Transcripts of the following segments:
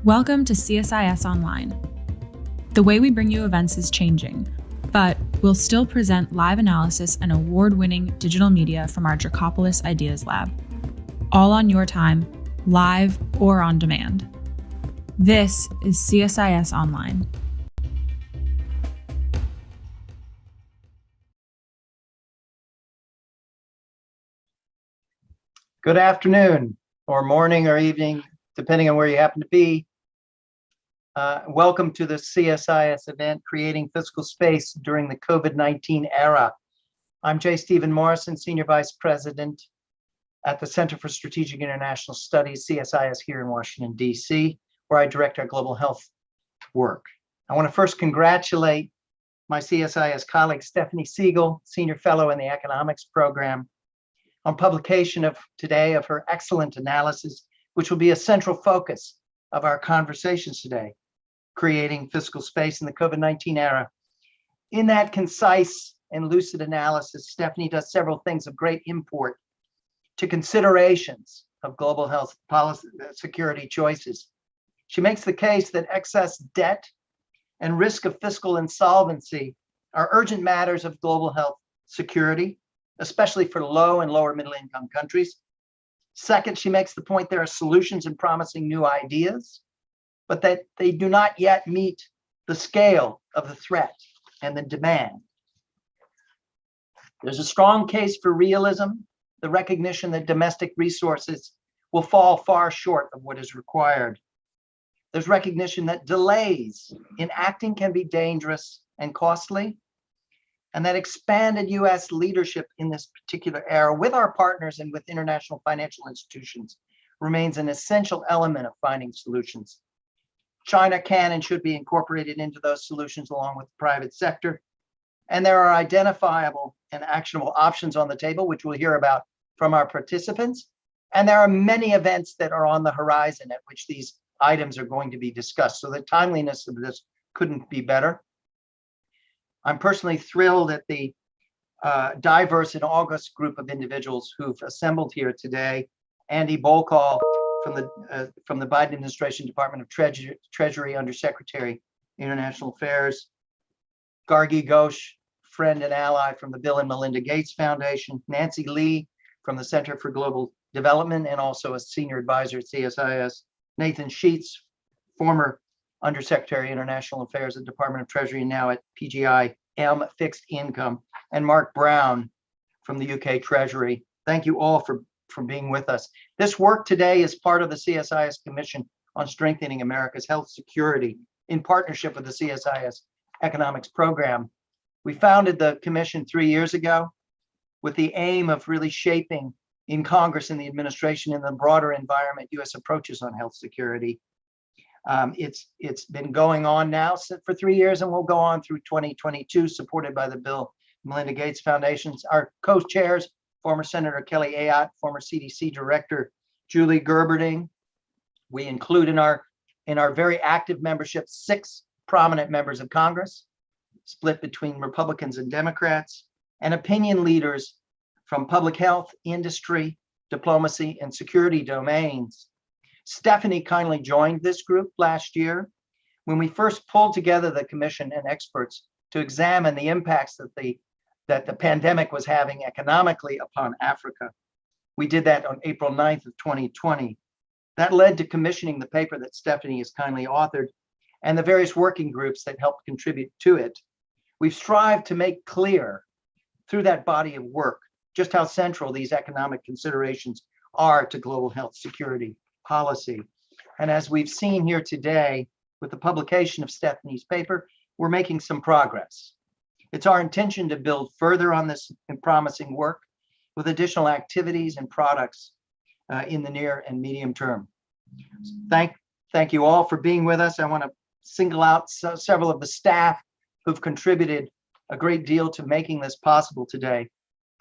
Welcome to CSIS Online. The way we bring you events is changing, but we'll still present live analysis and award-winning digital media from our Dracopolis Ideas Lab. All on your time, live or on demand. This is CSIS Online. Good afternoon, or morning, or evening, depending on where you happen to be. Welcome to the CSIS event, Creating Fiscal Space During the COVID-19 Era. I'm J. Stephen Morrison, Senior Vice President at the Center for Strategic International Studies, CSIS here in Washington, D.C., where I direct our global health work. I want to first congratulate my CSIS colleague, Stephanie Siegel, Senior Fellow in the Economics Program, on publication of today of her excellent analysis, which will be a central focus of our conversations today, creating fiscal space in the COVID-19 era. In that concise and lucid analysis, Stephanie does several things of great import to considerations of global health policy security choices. She makes the case that excess debt and risk of fiscal insolvency are urgent matters of global health security, especially for low and lower middle income countries. Second, she makes the point there are solutions and promising new ideas, but that they do not yet meet the scale of the threat and the demand. There's a strong case for realism, the recognition that domestic resources will fall far short of what is required. There's recognition that delays in acting can be dangerous and costly, and that expanded U.S. leadership in this particular era with our partners and with international financial institutions remains an essential element of finding solutions. China can and should be incorporated into those solutions along with the private sector. And there are identifiable and actionable options on the table, which we'll hear about from our participants. And there are many events that are on the horizon at which these items are going to be discussed. So the timeliness of this couldn't be better. I'm personally thrilled at the diverse and august group of individuals who've assembled here today. Andy Bocall from the Biden administration Department of Treasury Undersecretary, International Affairs. Gargi Ghosh, friend and ally from the Bill and Melinda Gates Foundation. Nancy Lee from the Center for Global Development and also a senior advisor at CSIS. Nathan Sheets, former Undersecretary International Affairs at Department of Treasury and now at PGIM Fixed Income. And Mark Brown from the UK Treasury. Thank you all for being with us. This work today is part of the CSIS Commission on Strengthening America's Health Security in partnership with the CSIS Economics Program. We founded the commission 3 years ago with the aim of really shaping in Congress and the administration and the broader environment U.S. approaches on health security. It's been going on now for 3 years and will go on through 2022, supported by the Bill and Melinda Gates Foundations. Our co-chairs, former Senator Kelly Ayotte, former CDC Director Julie Gerberding. We include in our very active membership 6 prominent members of Congress, split between Republicans and Democrats, and opinion leaders from public health, industry, diplomacy, and security domains. Stephanie kindly joined this group last year when we first pulled together the commission and experts to examine the impacts that the pandemic was having economically upon Africa. We did that on April 9th of 2020. That led to commissioning the paper that Stephanie has kindly authored and the various working groups that helped contribute to it. We've strived to make clear through that body of work just how central these economic considerations are to global health security policy. And as we've seen here today with the publication of Stephanie's paper, we're making some progress. It's our intention to build further on this promising work with additional activities and products in the near and medium term. Thank you all for being with us. I want to single out several of the staff who've contributed a great deal to making this possible today.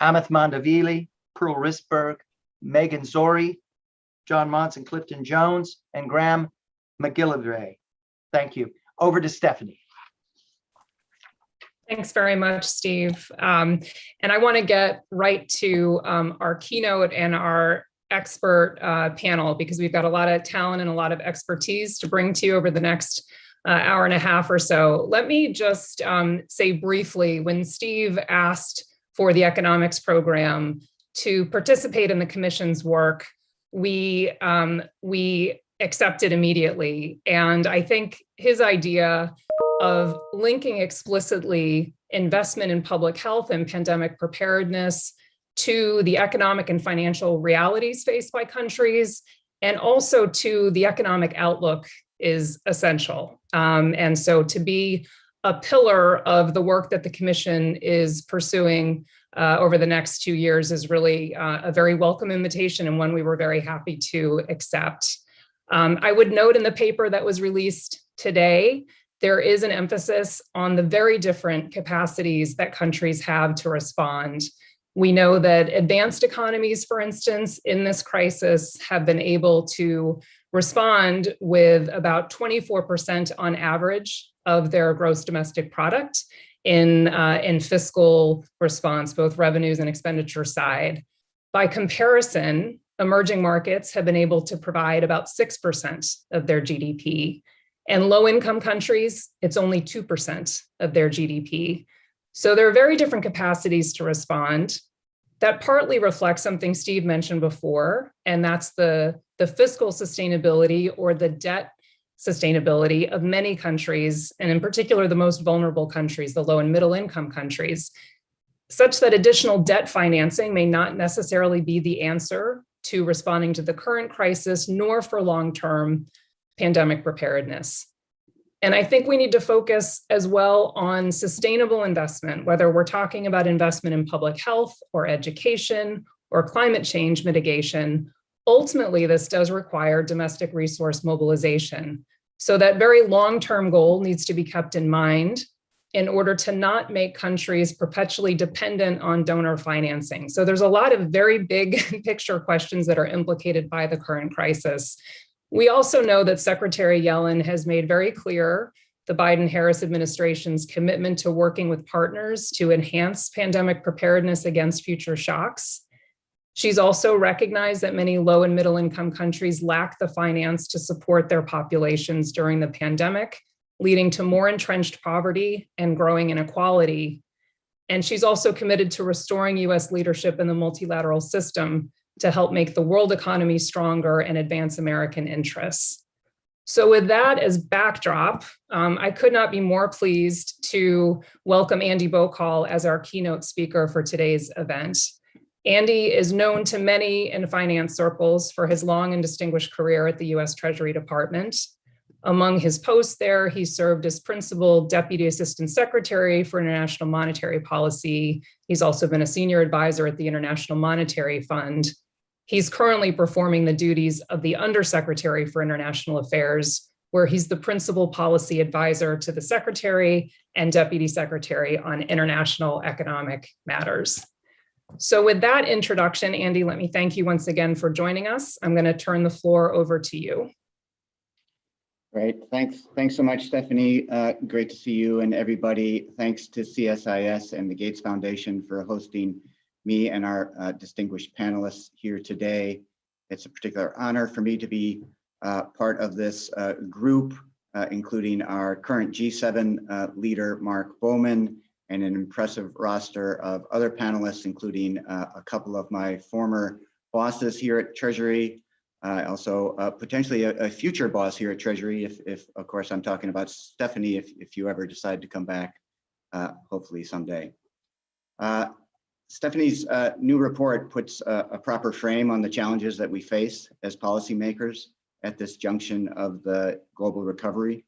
Amith Mandavili, Pearl Risberg, Megan Zori, John Monson, Clifton Jones, and Graham McGillivray. Thank you. Over to Stephanie. Thanks very much, Steve. And I want to get right to our keynote and our expert panel, because we've got a lot of talent and a lot of expertise to bring to you over the next hour and a half or so. Let me just say briefly, when Steve asked for the economics program to participate in the commission's work, we accepted immediately. And I think his idea of linking explicitly investment in public health and pandemic preparedness to the economic and financial realities faced by countries, and also to the economic outlook, is essential. And so to be a pillar of the work that the Commission is pursuing over the next 2 years is really a very welcome invitation, and one we were very happy to accept. I would note in the paper that was released today, there is an emphasis on the very different capacities that countries have to respond. We know that advanced economies, for instance, in this crisis have been able to respond with about 24% on average of their gross domestic product in fiscal response, both revenues and expenditure side. By comparison, emerging markets have been able to provide about 6% of their GDP. And low-income countries, it's only 2% of their GDP. So there are very different capacities to respond. That partly reflects something Steve mentioned before, and that's the fiscal sustainability or the debt sustainability of many countries, and in particular, the most vulnerable countries, the low and middle income countries, such that additional debt financing may not necessarily be the answer to responding to the current crisis, nor for long-term pandemic preparedness. And I think we need to focus as well on sustainable investment, whether we're talking about investment in public health or education or climate change mitigation. Ultimately, this does require domestic resource mobilization. So that very long-term goal needs to be kept in mind in order to not make countries perpetually dependent on donor financing. So there's a lot of very big picture questions that are implicated by the current crisis. We also know that Secretary Yellen has made very clear the Biden-Harris administration's commitment to working with partners to enhance pandemic preparedness against future shocks. She's also recognized that many low and middle income countries lack the finance to support their populations during the pandemic, leading to more entrenched poverty and growing inequality. And she's also committed to restoring US leadership in the multilateral system to help make the world economy stronger and advance American interests. So with that as backdrop, I could not be more pleased to welcome Andy Bocall as our keynote speaker for today's event. Andy is known to many in finance circles for his long and distinguished career at the US Treasury Department. Among his posts there, he served as Principal Deputy Assistant Secretary for International Monetary Policy. He's also been a senior advisor at the International Monetary Fund. He's currently performing the duties of the Undersecretary for International Affairs, where he's the principal policy advisor to the Secretary and Deputy Secretary on international economic matters. So with that introduction, Andy, let me thank you once again for joining us. I'm going to turn the floor over to you. Great, thanks so much, Stephanie. Great to see you and everybody. Thanks to CSIS and the Gates Foundation for hosting me and our distinguished panelists here today. It's a particular honor for me to be part of this group, including our current G7 leader, Mark Bowman, and an impressive roster of other panelists, including a couple of my former bosses here at Treasury, also potentially a future boss here at Treasury, if of course I'm talking about Stephanie, if you ever decide to come back, hopefully someday. Stephanie's new report puts a proper frame on the challenges that we face as policymakers at this junction of the global recovery.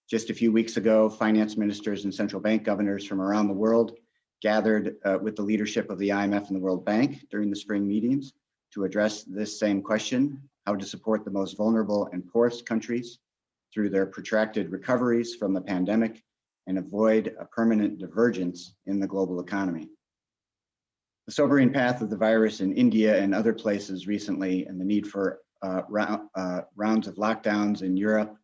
Just a few weeks ago, finance ministers and central bank governors from around the world gathered with the leadership of the IMF and the World Bank during the spring meetings to address this same question: how to support the most vulnerable and poorest countries through their protracted recoveries from the pandemic and avoid a permanent divergence in the global economy. The sobering path of the virus in India and other places recently, and the need for rounds of lockdowns in Europe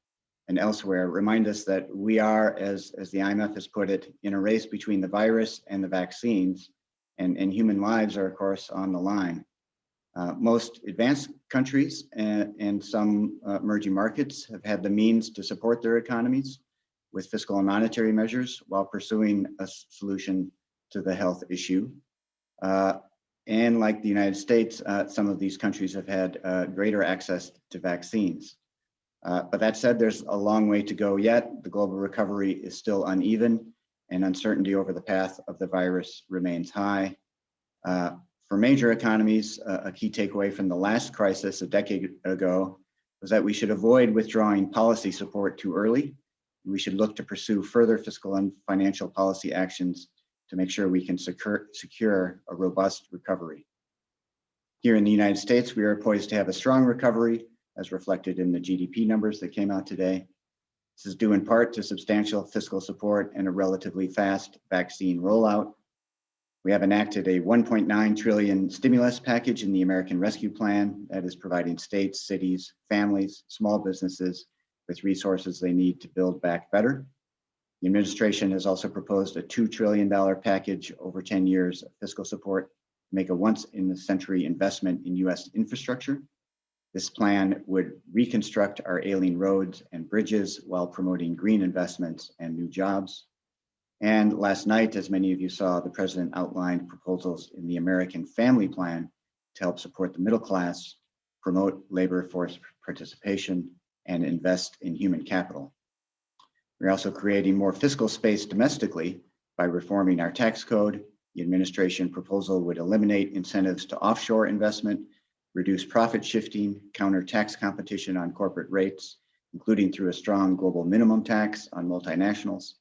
and elsewhere, remind us that we are, as the IMF has put it, in a race between the virus and the vaccines, and human lives are, of course, on the line. Most advanced countries and some emerging markets have had the means to support their economies with fiscal and monetary measures while pursuing a solution to the health issue. And like the United States, some of these countries have had greater access to vaccines. But that said, there's a long way to go yet. The global recovery is still uneven, and uncertainty over the path of the virus remains high. For major economies, a key takeaway from the last crisis a decade ago was that we should avoid withdrawing policy support too early. We should look to pursue further fiscal and financial policy actions to make sure we can secure a robust recovery. Here in the United States, we are poised to have a strong recovery, as reflected in the GDP numbers that came out today. This is due in part to substantial fiscal support and a relatively fast vaccine rollout. We have enacted a $1.9 trillion stimulus package in the American Rescue Plan that is providing states, cities, families, small businesses with resources they need to build back better. The administration has also proposed a $2 trillion package over 10 years of fiscal support to make a once-in-a-century investment in U.S. infrastructure. This plan would reconstruct our ailing roads and bridges while promoting green investments and new jobs. And last night, as many of you saw, the president outlined proposals in the American Family Plan to help support the middle class, promote labor force participation, and invest in human capital. We're also creating more fiscal space domestically by reforming our tax code. The administration proposal would eliminate incentives to offshore investment, reduce profit shifting, counter tax competition on corporate rates, including through a strong global minimum tax on multinationals,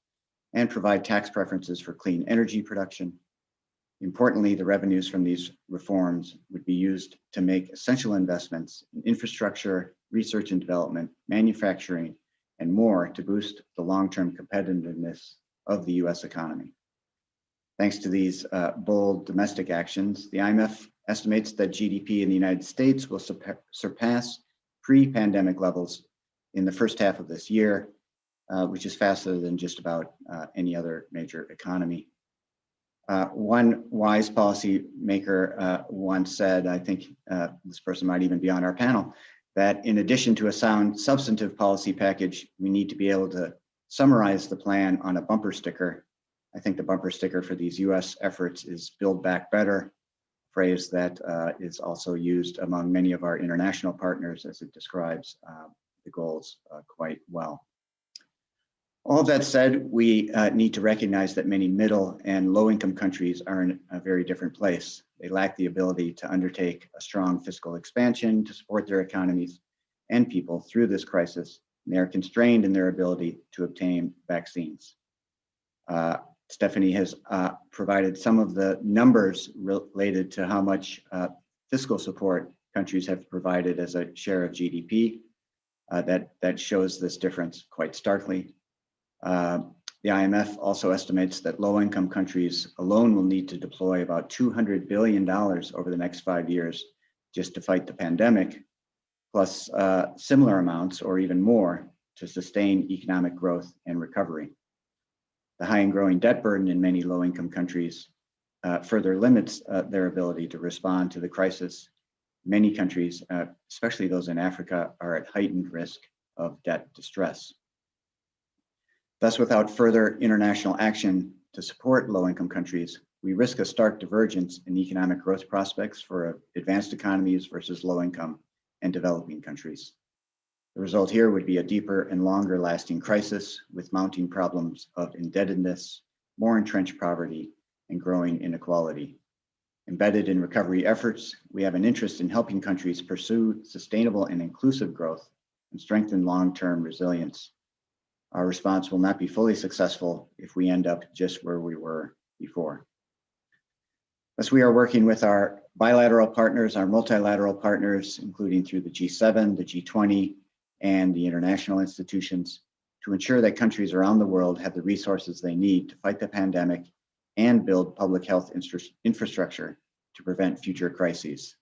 and provide tax preferences for clean energy production. Importantly, the revenues from these reforms would be used to make essential investments in infrastructure, research and development, manufacturing, and more to boost the long-term competitiveness of the US economy. Thanks to these bold domestic actions, the IMF estimates that GDP in the United States will surpass pre-pandemic levels in the first half of this year, which is faster than just about any other major economy. One wise policymaker once said, I think this person might even be on our panel, that in addition to a sound substantive policy package, we need to be able to summarize the plan on a bumper sticker. I think the bumper sticker for these US efforts is Build Back Better, phrase that is also used among many of our international partners as it describes the goals quite well. All of that said, we need to recognize that many middle and low-income countries are in a very different place. They lack the ability to undertake a strong fiscal expansion to support their economies and people through this crisis, and they are constrained in their ability to obtain vaccines. Stephanie has provided some of the numbers related to how much fiscal support countries have provided as a share of GDP. That shows this difference quite starkly. The IMF also estimates that low-income countries alone will need to deploy about $200 billion over the next 5 years just to fight the pandemic, plus similar amounts or even more to sustain economic growth and recovery. The high and growing debt burden in many low-income countries further limits their ability to respond to the crisis. Many countries, especially those in Africa, are at heightened risk of debt distress. Thus, without further international action to support low-income countries, we risk a stark divergence in economic growth prospects for advanced economies versus low-income and developing countries. The result here would be a deeper and longer lasting crisis with mounting problems of indebtedness, more entrenched poverty, and growing inequality. Embedded in recovery efforts, we have an interest in helping countries pursue sustainable and inclusive growth and strengthen long-term resilience. Our response will not be fully successful if we end up just where we were before. Thus, we are working with our bilateral partners, our multilateral partners, including through the G7, the G20, and the international institutions, to ensure that countries around the world have the resources they need to fight the pandemic and build public health infrastructure to prevent future crises.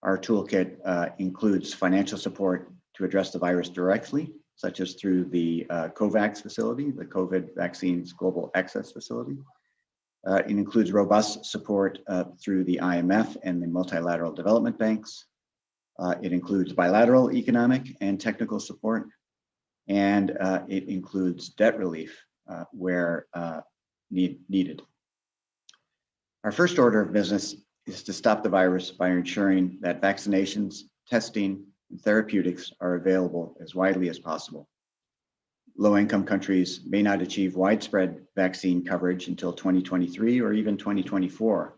Our toolkit includes financial support to address the virus directly, such as through the COVAX facility, the COVID Vaccines Global Access Facility, It includes robust support through the IMF and the multilateral development banks. It includes bilateral economic and technical support, and it includes debt relief where needed. Our first order of business is to stop the virus by ensuring that vaccinations, testing, and therapeutics are available as widely as possible. Low-income countries may not achieve widespread vaccine coverage until 2023 or even 2024.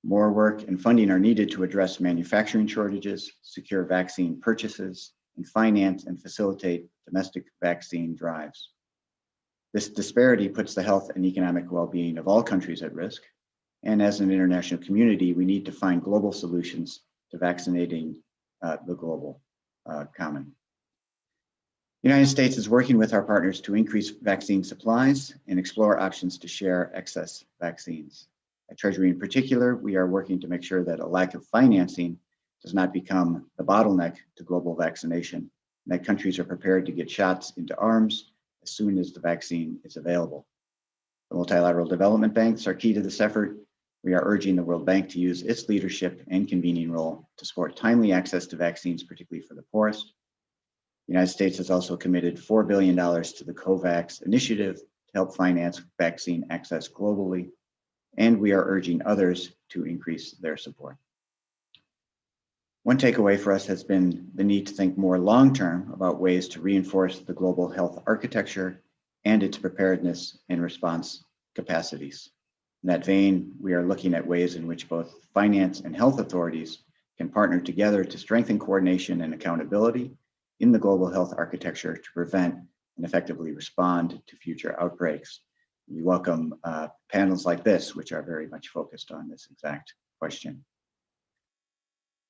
More work and funding are needed to address manufacturing shortages, secure vaccine purchases, and finance and facilitate domestic vaccine drives. This disparity puts the health and economic well-being of all countries at risk. And as an international community, we need to find global solutions to vaccinating the global common. The United States is working with our partners to increase vaccine supplies and explore options to share excess vaccines. At Treasury in particular, we are working to make sure that a lack of financing does not become the bottleneck to global vaccination, and that countries are prepared to get shots into arms as soon as the vaccine is available. The multilateral development banks are key to this effort. We are urging the World Bank to use its leadership and convening role to support timely access to vaccines, particularly for the poorest. The United States has also committed $4 billion to the COVAX initiative to help finance vaccine access globally, and we are urging others to increase their support. One takeaway for us has been the need to think more long-term about ways to reinforce the global health architecture and its preparedness and response capacities. In that vein, we are looking at ways in which both finance and health authorities can partner together to strengthen coordination and accountability in the global health architecture to prevent and effectively respond to future outbreaks. We welcome panels like this, which are very much focused on this exact question.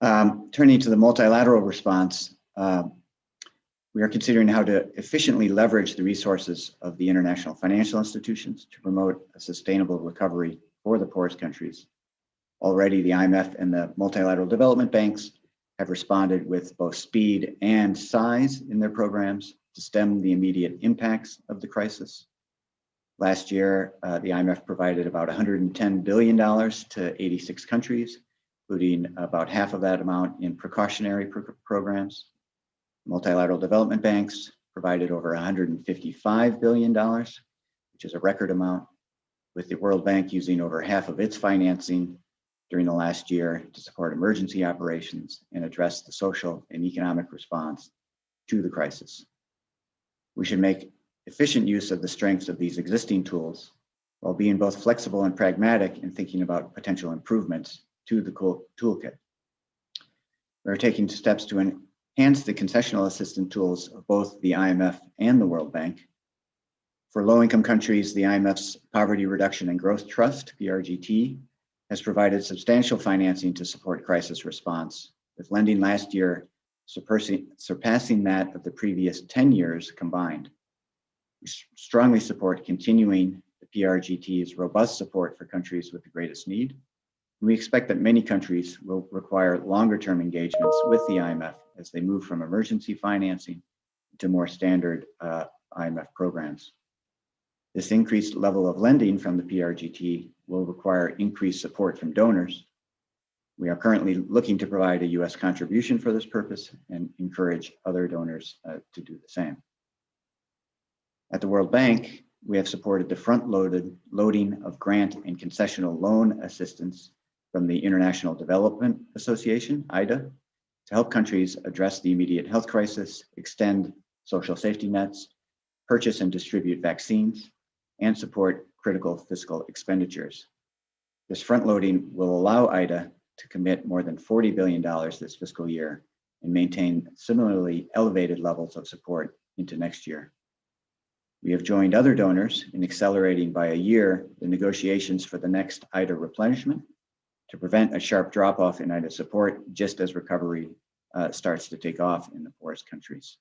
Turning to the multilateral response, we are considering how to efficiently leverage the resources of the international financial institutions to promote a sustainable recovery for the poorest countries. Already, the IMF and the multilateral development banks have responded with both speed and size in their programs to stem the immediate impacts of the crisis. Last year, the IMF provided about $110 billion to 86 countries, including about half of that amount in precautionary programs. Multilateral development banks provided over $155 billion, which is a record amount, with the World Bank using over half of its financing during the last year to support emergency operations and address the social and economic response to the crisis. We should make efficient use of the strengths of these existing tools while being both flexible and pragmatic in thinking about potential improvements to the toolkit. We're taking steps to enhance the concessional assistance tools of both the IMF and the World Bank. For low-income countries, the IMF's Poverty Reduction and Growth Trust, PRGT, has provided substantial financing to support crisis response, with lending last year surpassing that of the previous 10 years combined. We strongly support continuing the PRGT's robust support for countries with the greatest need. We expect that many countries will require longer-term engagements with the IMF as they move from emergency financing to more standard IMF programs. This increased level of lending from the PRGT will require increased support from donors. We are currently looking to provide a US contribution for this purpose and encourage other donors to do the same. At the World Bank, we have supported the front-loading of grant and concessional loan assistance from the International Development Association, IDA, to help countries address the immediate health crisis, extend social safety nets, purchase and distribute vaccines, and support critical fiscal expenditures. This front-loading will allow IDA to commit more than $40 billion this fiscal year and maintain similarly elevated levels of support into next year. We have joined other donors in accelerating by a year the negotiations for the next IDA replenishment to prevent a sharp drop-off in IDA support just as recovery starts to take off in the poorest countries.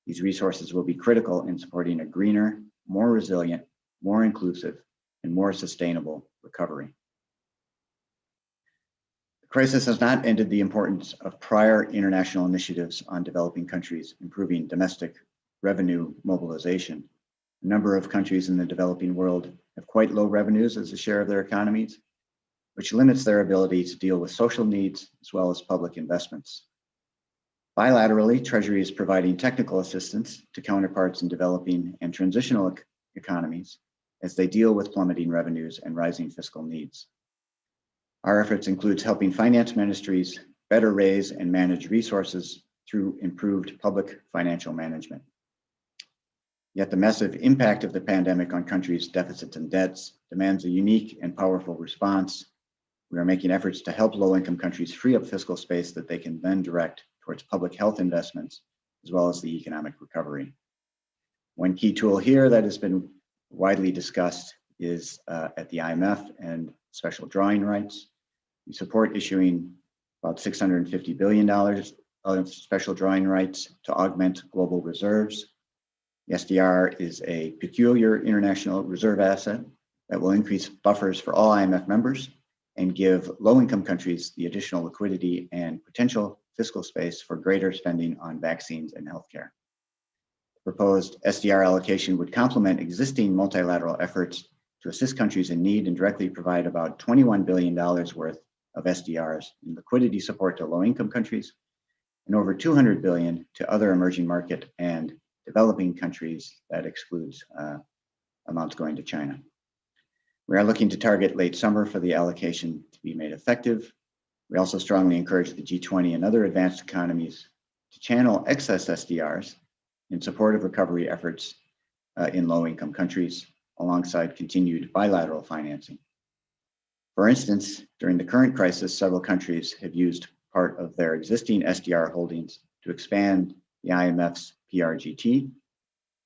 These resources will be critical in supporting a greener, more resilient, more inclusive, and more sustainable recovery. The crisis has not ended the importance of prior international initiatives on developing countries improving domestic revenue mobilization. A number of countries in the developing world have quite low revenues as a share of their economies, which limits their ability to deal with social needs as well as public investments. Bilaterally, Treasury is providing technical assistance to counterparts in developing and transitional economies as they deal with plummeting revenues and rising fiscal needs. Our efforts include helping finance ministries better raise and manage resources through improved public financial management. Yet the massive impact of the pandemic on countries' deficits and debts demands a unique and powerful response. We are making efforts to help low-income countries free up fiscal space that they can then direct towards public health investments, as well as the economic recovery. One key tool here that has been widely discussed is at the IMF and special drawing rights. We support issuing about $650 billion of special drawing rights to augment global reserves. The SDR is a peculiar international reserve asset that will increase buffers for all IMF members and give low-income countries the additional liquidity and potential fiscal space for greater spending on vaccines and healthcare. The proposed SDR allocation would complement existing multilateral efforts to assist countries in need and directly provide about $21 billion worth of SDRs in liquidity support to low-income countries and over $200 billion to other emerging market and developing countries. That excludes amounts going to China. We are looking to target late summer for the allocation to be made effective. We also strongly encourage the G20 and other advanced economies to channel excess SDRs in support of recovery efforts in low-income countries, alongside continued bilateral financing. For instance, during the current crisis, several countries have used part of their existing SDR holdings to expand the IMF's PRGT.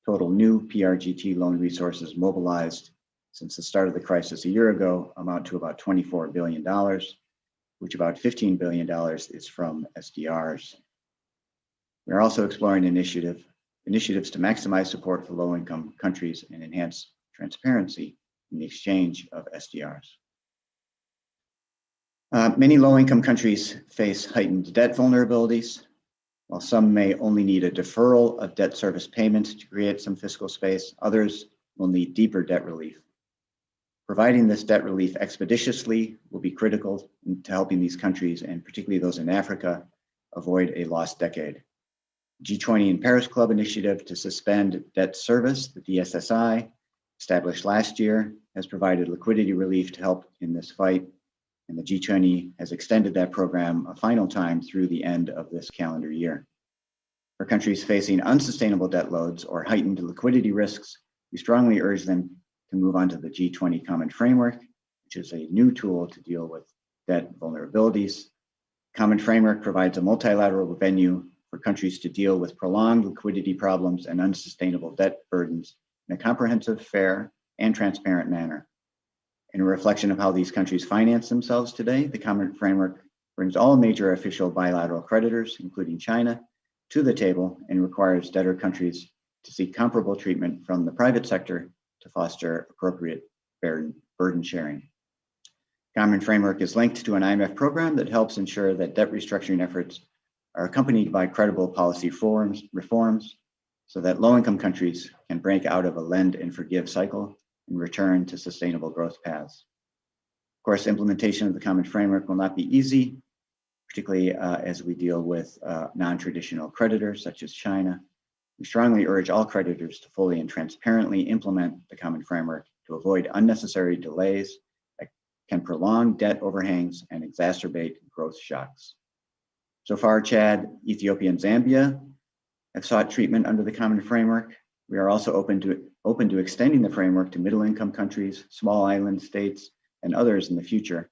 Total new PRGT loan resources mobilized since the start of the crisis a year ago amount to about $24 billion, which about $15 billion is from SDRs. We are also exploring initiatives to maximize support for low-income countries and enhance transparency in the exchange of SDRs. Many low-income countries face heightened debt vulnerabilities. While some may only need a deferral of debt service payments to create some fiscal space, others will need deeper debt relief. Providing this debt relief expeditiously will be critical to helping these countries, and particularly those in Africa, avoid a lost decade. G20 and Paris Club initiative to suspend debt service, the DSSI, established last year, has provided liquidity relief to help in this fight, and the G20 has extended that program a final time through the end of this calendar year. For countries facing unsustainable debt loads or heightened liquidity risks, we strongly urge them to move on to the G20 Common Framework, which is a new tool to deal with debt vulnerabilities. Common Framework provides a multilateral venue for countries to deal with prolonged liquidity problems and unsustainable debt burdens in a comprehensive, fair, and transparent manner. In a reflection of how these countries finance themselves today, the Common Framework brings all major official bilateral creditors, including China, to the table and requires debtor countries to seek comparable treatment from the private sector to foster appropriate burden sharing. Common Framework is linked to an IMF program that helps ensure that debt restructuring efforts are accompanied by credible policy reforms so that low-income countries can break out of a lend and forgive cycle and return to sustainable growth paths. Of course, implementation of the Common Framework will not be easy, particularly as we deal with non-traditional creditors such as China. We strongly urge all creditors to fully and transparently implement the Common Framework to avoid unnecessary delays that can prolong debt overhangs and exacerbate growth shocks. So far, Chad, Ethiopia, and Zambia have sought treatment under the Common Framework. We are also open to extending the framework to middle-income countries, small island states, and others in the future.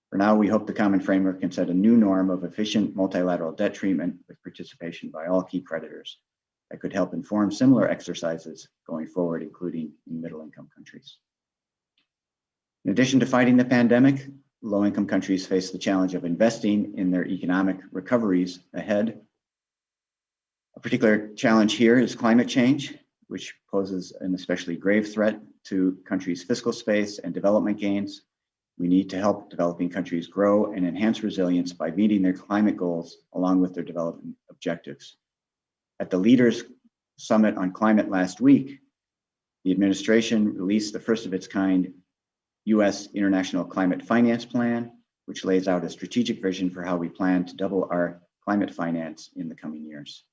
For now, we hope the Common Framework can set a new norm of efficient multilateral debt treatment with participation by all key creditors that could help inform similar exercises going forward, including in middle-income countries. In addition to fighting the pandemic, low-income countries face the challenge of investing in their economic recoveries ahead. A particular challenge here is climate change, which poses an especially grave threat to countries' fiscal space and development gains. We need to help developing countries grow and enhance resilience by meeting their climate goals along with their development objectives. At the Leaders Summit on Climate last week, The administration released the first of its kind U.S. International Climate Finance Plan, which lays out a strategic vision for how we plan to double our climate finance in the coming years.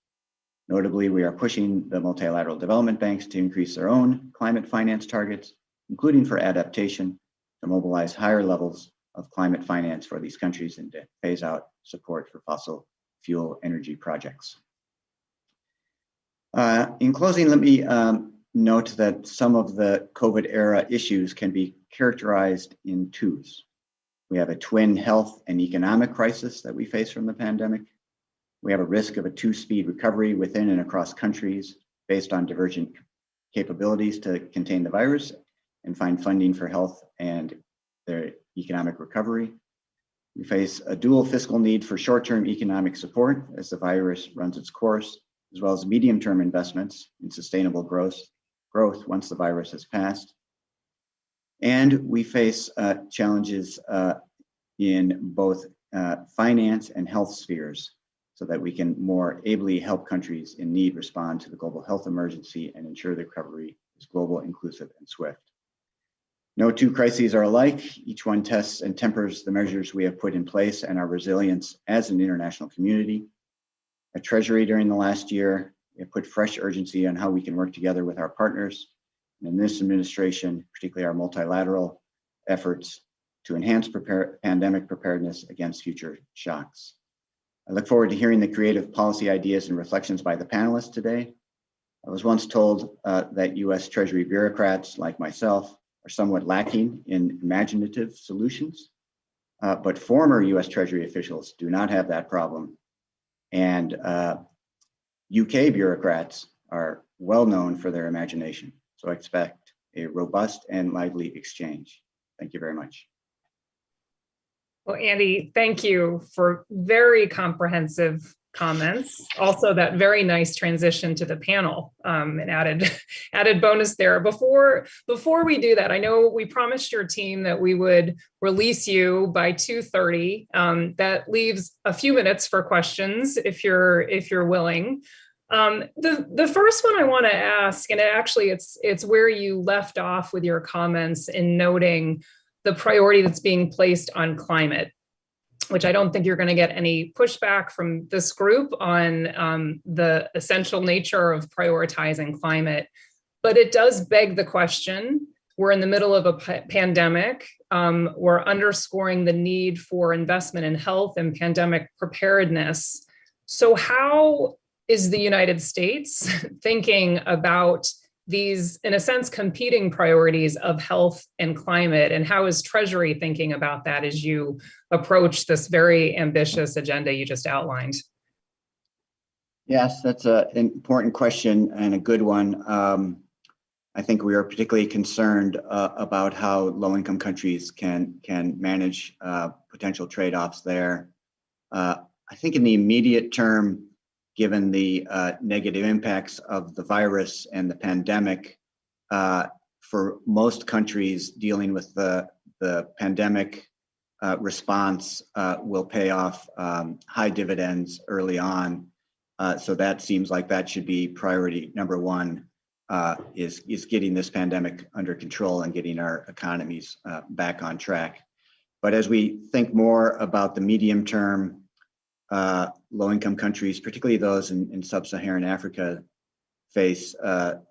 Notably, we are pushing the multilateral development banks to increase their own climate finance targets, including for adaptation, to mobilize higher levels of climate finance for these countries and to phase out support for fossil fuel energy projects. In closing, let me note that some of the COVID era issues can be characterized in twos. We have a twin health and economic crisis that we face from the pandemic. We have a risk of a two-speed recovery within and across countries based on divergent capabilities to contain the virus and find funding for health and their economic recovery. We face a dual fiscal need for short-term economic support as the virus runs its course, as well as medium-term investments in sustainable growth once the virus has passed. And we face challenges in both finance and health spheres so that we can more ably help countries in need respond to the global health emergency and ensure the recovery is global, inclusive, and swift. No two crises are alike. Each one tests and tempers the measures we have put in place and our resilience as an international community. At Treasury during the last year, we have put fresh urgency on how we can work together with our partners, and in this administration, particularly our multilateral efforts to enhance pandemic preparedness against future shocks. I look forward to hearing the creative policy ideas and reflections by the panelists today. I was once told that US Treasury bureaucrats like myself are somewhat lacking in imaginative solutions, but former US Treasury officials do not have that problem. And UK bureaucrats are well known for their imagination. So I expect a robust and lively exchange. Thank you very much. Well, Andy, thank you for very comprehensive comments. Also, that very nice transition to the panel, an added bonus there. Before we do that, I know we promised your team that we would release you by 2:30. That leaves a few minutes for questions if you're willing. The first one I want to ask, and actually it's where you left off with your comments in noting the priority that's being placed on climate, which I don't think you're going to get any pushback from this group on the essential nature of prioritizing climate. But it does beg the question, we're in the middle of a pandemic. We're underscoring the need for investment in health and pandemic preparedness. So how is the United States thinking about these, in a sense, competing priorities of health and climate? And how is Treasury thinking about that as you approach this very ambitious agenda you just outlined? Yes, that's an important question and a good one. I think we are particularly concerned about how low-income countries can manage potential trade-offs there. I think in the immediate term, given the negative impacts of the virus and the pandemic, for most countries dealing with the pandemic response will pay off high dividends early on. So that seems like that should be priority number one, is getting this pandemic under control and getting our economies back on track. But as we think more about the medium term, low-income countries, particularly those in sub-Saharan Africa, face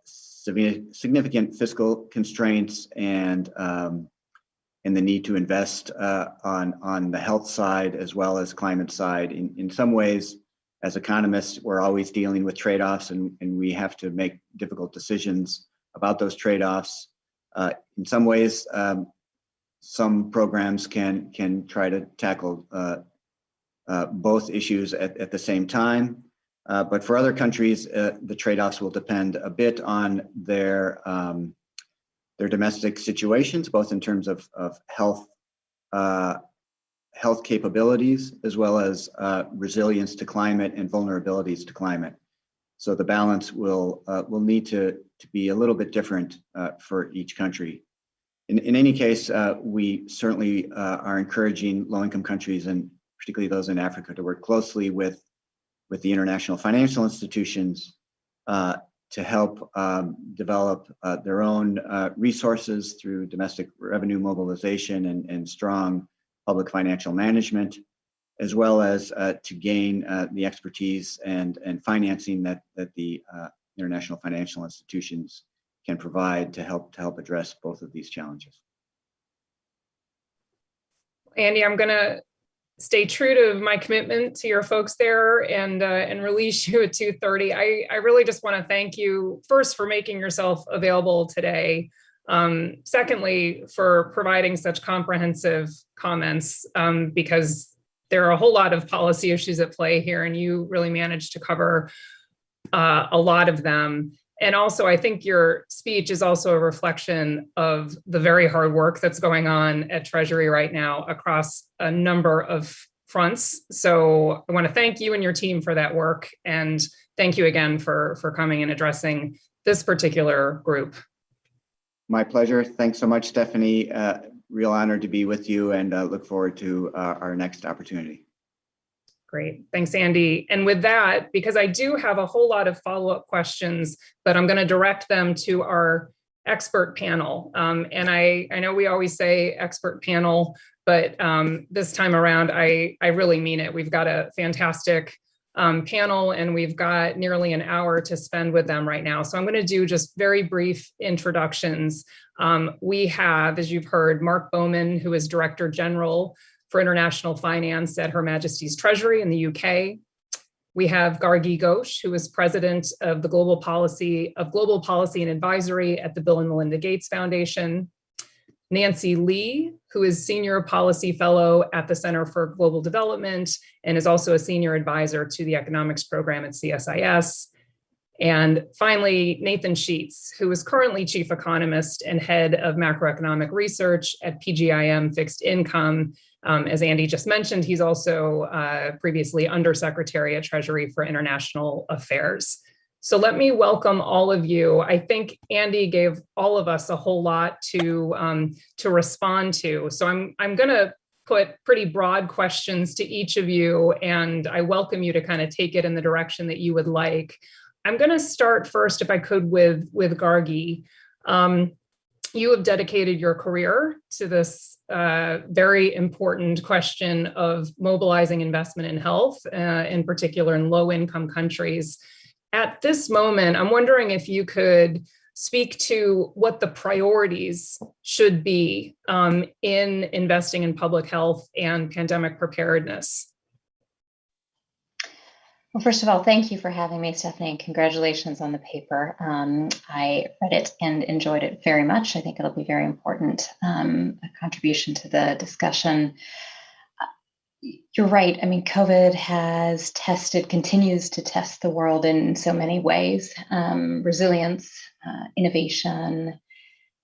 significant fiscal constraints and the need to invest on the health side as well as climate side. In some ways, as economists, we're always dealing with trade-offs, and we have to make difficult decisions about those trade-offs. In some ways, some programs can try to tackle both issues at the same time. But for other countries, the trade-offs will depend a bit on their domestic situations, both in terms of health capabilities, as well as resilience to climate and vulnerabilities to climate. So the balance will need to be a little bit different for each country. In any case, we certainly are encouraging low-income countries, and particularly those in Africa, to work closely with the international financial institutions to help develop their own resources through domestic revenue mobilization and strong public financial management, as well as to gain the expertise and financing that the international financial institutions can provide to help address both of these challenges. Andy, I'm going to stay true to my commitment to your folks there and release you at 2:30. I really just want to thank you first for making yourself available today. Secondly, for providing such comprehensive comments, because there are a whole lot of policy issues at play here, and you really managed to cover a lot of them. And also, I think your speech is also a reflection of the very hard work that's going on at Treasury right now across a number of fronts. So I want to thank you and your team for that work. And thank you again for coming and addressing this particular group. My pleasure. Thanks so much, Stephanie. Real honor to be with you, and look forward to our next opportunity. Great. Thanks, Andy. And with that, because I do have a whole lot of follow-up questions, but I'm going to direct them to our expert panel. And I know we always say expert panel, but this time around, I really mean it. We've got a fantastic panel, and we've got nearly an hour to spend with them right now. So I'm going to do just very brief introductions. We have, as you've heard, Mark Bowman, who is Director General for International Finance at Her Majesty's Treasury in the UK. We have Gargi Ghosh, who is President of the Global Policy and Advisory at the Bill and Melinda Gates Foundation. Nancy Lee, who is Senior Policy Fellow at the Center for Global Development and is also a Senior Advisor to the Economics Program at CSIS. And finally, Nathan Sheets, who is currently Chief Economist and Head of Macroeconomic Research at PGIM Fixed Income. As Andy just mentioned, he's also previously Undersecretary at Treasury for International Affairs. So let me welcome all of you. I think Andy gave all of us a whole lot to respond to. So I'm going to put pretty broad questions to each of you, and I welcome you to kind of take it in the direction that you would like. I'm going to start first, if I could, with Gargi. You have dedicated your career to this very important question of mobilizing investment in health, in particular in low-income countries. At this moment, I'm wondering if you could speak to what the priorities should be in investing in public health and pandemic preparedness. Well, first of all, thank you for having me, Stephanie, and congratulations on the paper. I read it and enjoyed it very much. I think it'll be very important, a contribution to the discussion. You're right. I mean, COVID has continues to test the world in so many ways: resilience, innovation,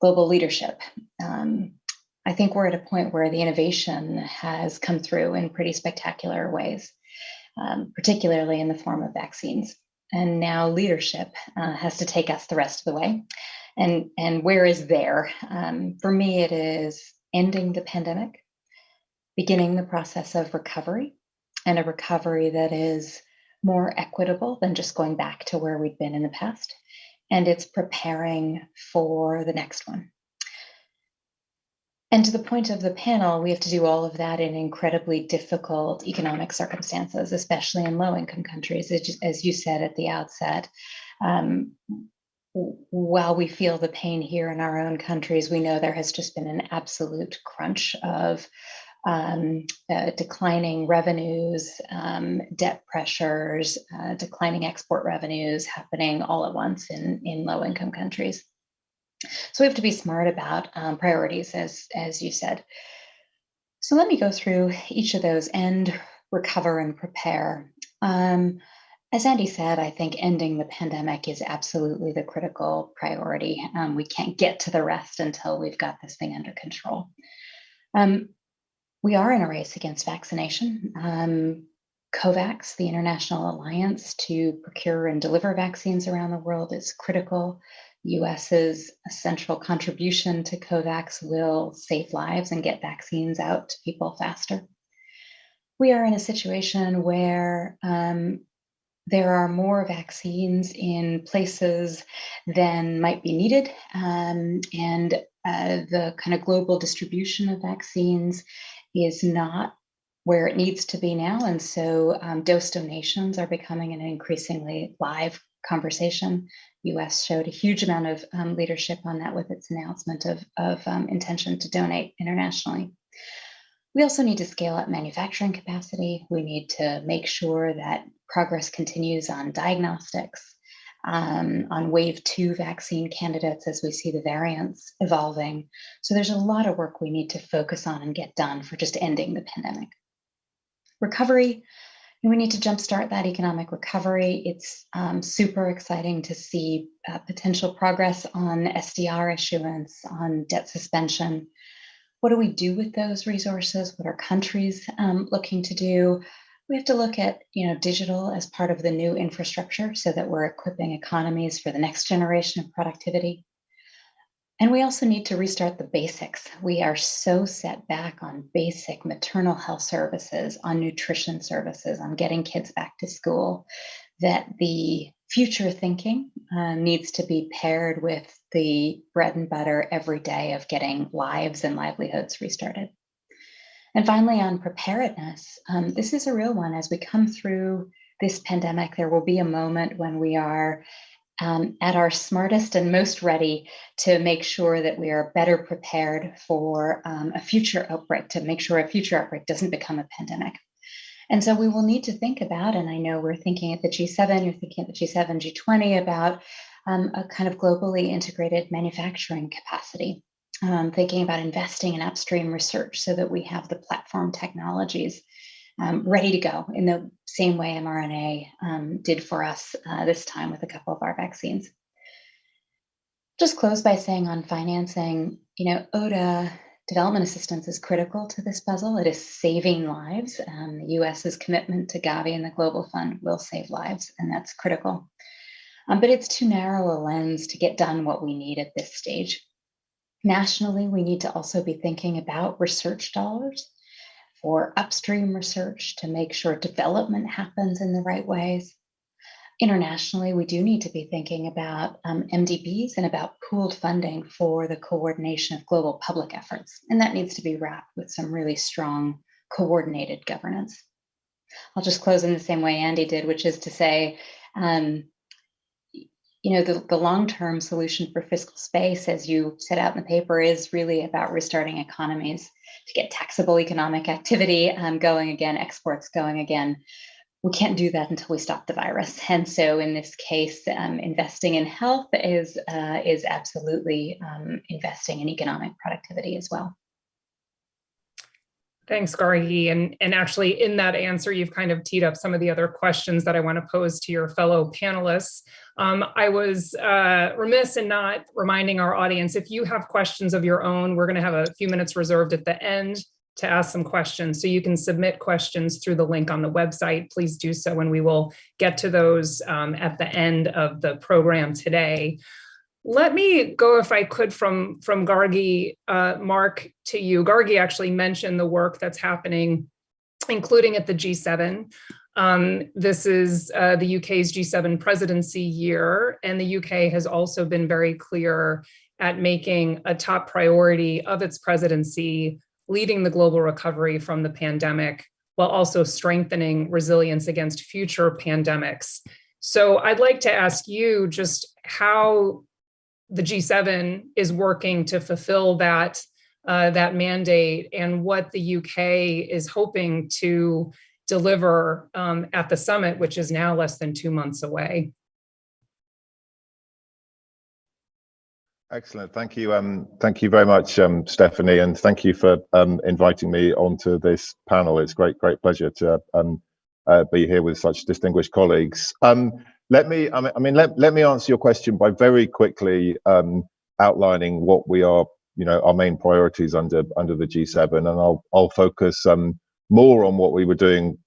global leadership. I think we're at a point where the innovation has come through in pretty spectacular ways. Particularly in the form of vaccines. And now leadership has to take us the rest of the way. And where is there? For me, it is ending the pandemic, beginning the process of recovery, and a recovery that is more equitable than just going back to where we'd been in the past. And it's preparing for the next one. And to the point of the panel, we have to do all of that in incredibly difficult economic circumstances, especially in low-income countries. As you said at the outset, while we feel the pain here in our own countries, we know there has just been an absolute crunch of declining revenues, debt pressures, declining export revenues happening all at once in low-income countries. So we have to be smart about priorities, as you said. So let me go through each of those: end, recover, and prepare. As Andy said, I think ending the pandemic is absolutely the critical priority. We can't get to the rest until we've got this thing under control. We are in a race against vaccination. COVAX, the international alliance to procure and deliver vaccines around the world, is critical. US's central contribution to COVAX will save lives and get vaccines out to people faster. We are in a situation where there are more vaccines in places than might be needed, and the kind of global distribution of vaccines is not where it needs to be now. And so dose donations are becoming an increasingly live conversation. US showed a huge amount of leadership on that with its announcement of intention to donate internationally. We also need to scale up manufacturing capacity. We need to make sure that progress continues on diagnostics, on wave 2 vaccine candidates as we see the variants evolving. So there's a lot of work we need to focus on and get done for just ending the pandemic. Recovery, we need to jumpstart that economic recovery. It's super exciting to see potential progress on SDR issuance, on debt suspension. What do we do with those resources? What are countries looking to do? We have to look at, digital as part of the new infrastructure so that we're equipping economies for the next generation of productivity. And we also need to restart the basics. We are so set back on basic maternal health services, on nutrition services, on getting kids back to school, that the future thinking needs to be paired with the bread and butter every day of getting lives and livelihoods restarted. And finally, on preparedness, this is a real one. As we come through this pandemic, there will be a moment when we are at our smartest and most ready to make sure that we are better prepared for a future outbreak, to make sure a future outbreak doesn't become a pandemic. And so we will need to think about, and I know we're thinking at the G7, you're thinking at the G7, G20 about a kind of globally integrated manufacturing capacity, thinking about investing in upstream research so that we have the platform technologies ready to go in the same way mRNA did for us this time with a couple of our vaccines. Just close by saying on financing, ODA development assistance is critical to this puzzle. It is saving lives. The US's commitment to Gavi and the Global Fund will save lives, and that's critical. But it's too narrow a lens to get done what we need at this stage. Nationally, we need to also be thinking about research dollars for upstream research to make sure development happens in the right ways. Internationally, we do need to be thinking about MDBs and about pooled funding for the coordination of global public efforts. And that needs to be wrapped with some really strong coordinated governance. I'll just close in the same way Andy did, which is to say, the long-term solution for fiscal space, as you set out in the paper, is really about restarting economies to get taxable economic activity going again, exports going again. We can't do that until we stop the virus. And so in this case, investing in health is absolutely investing in economic productivity as well. Thanks, Gargi. And actually in that answer, you've kind of teed up some of the other questions that I want to pose to your fellow panelists. I was remiss in not reminding our audience, if you have questions of your own, we're going to have a few minutes reserved at the end to ask some questions. So you can submit questions through the link on the website. Please do so, and we will get to those at the end of the program today. Let me go, if I could, from Gargi, Mark, to you. Gargi actually mentioned the work that's happening, including at the G7. This is the UK's G7 presidency year, and the UK has also been very clear at making a top priority of its presidency leading the global recovery from the pandemic, while also strengthening resilience against future pandemics. So I'd like to ask you just how the G7 is working to fulfill that mandate, and what the UK is hoping to deliver at the summit, which is now less than 2 months away. Excellent. Thank you. Thank you very much, Stephanie, and thank you for inviting me onto this panel. It's great pleasure to be here with such distinguished colleagues. Let me answer your question by very quickly outlining what we are, our main priorities under the G7, and I'll focus more on what we're doing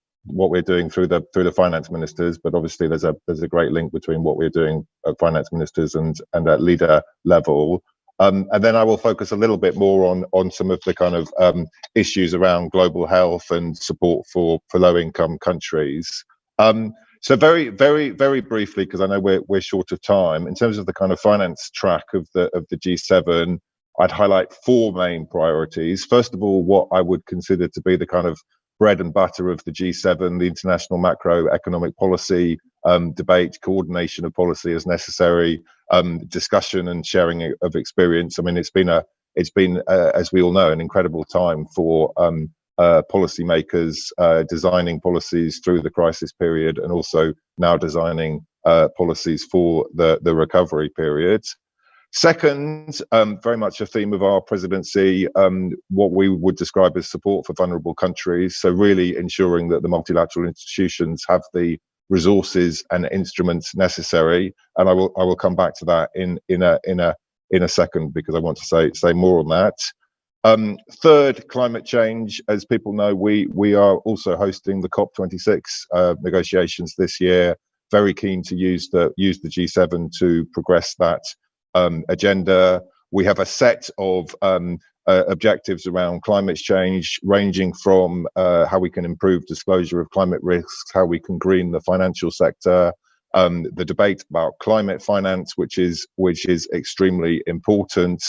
through the finance ministers, but obviously there's a great link between what we're doing at finance ministers and at leader level. And then I will focus a little bit more on some of the kind of issues around global health and support for low-income countries. So very, very, very briefly, because I know we're short of time, in terms of the kind of finance track of the G7, I'd highlight 4 main priorities. First of all, what I would consider to be the kind of bread and butter of the G7, the international macroeconomic policy debate, coordination of policy as necessary, discussion and sharing of experience. I mean, it's been as we all know, an incredible time for policymakers designing policies through the crisis period, and also now designing policies for the recovery period. Second, very much a theme of our presidency, what we would describe as support for vulnerable countries. So really ensuring that the multilateral institutions have the resources and instruments necessary. And I will come back to that in a second, because I want to say more on that. Third, climate change. As people know, we are also hosting the COP26 negotiations this year. Very keen to use the G7 to progress that agenda. We have a set of objectives around climate change, ranging from how we can improve disclosure of climate risks, how we can green the financial sector, the debate about climate finance, which is extremely important.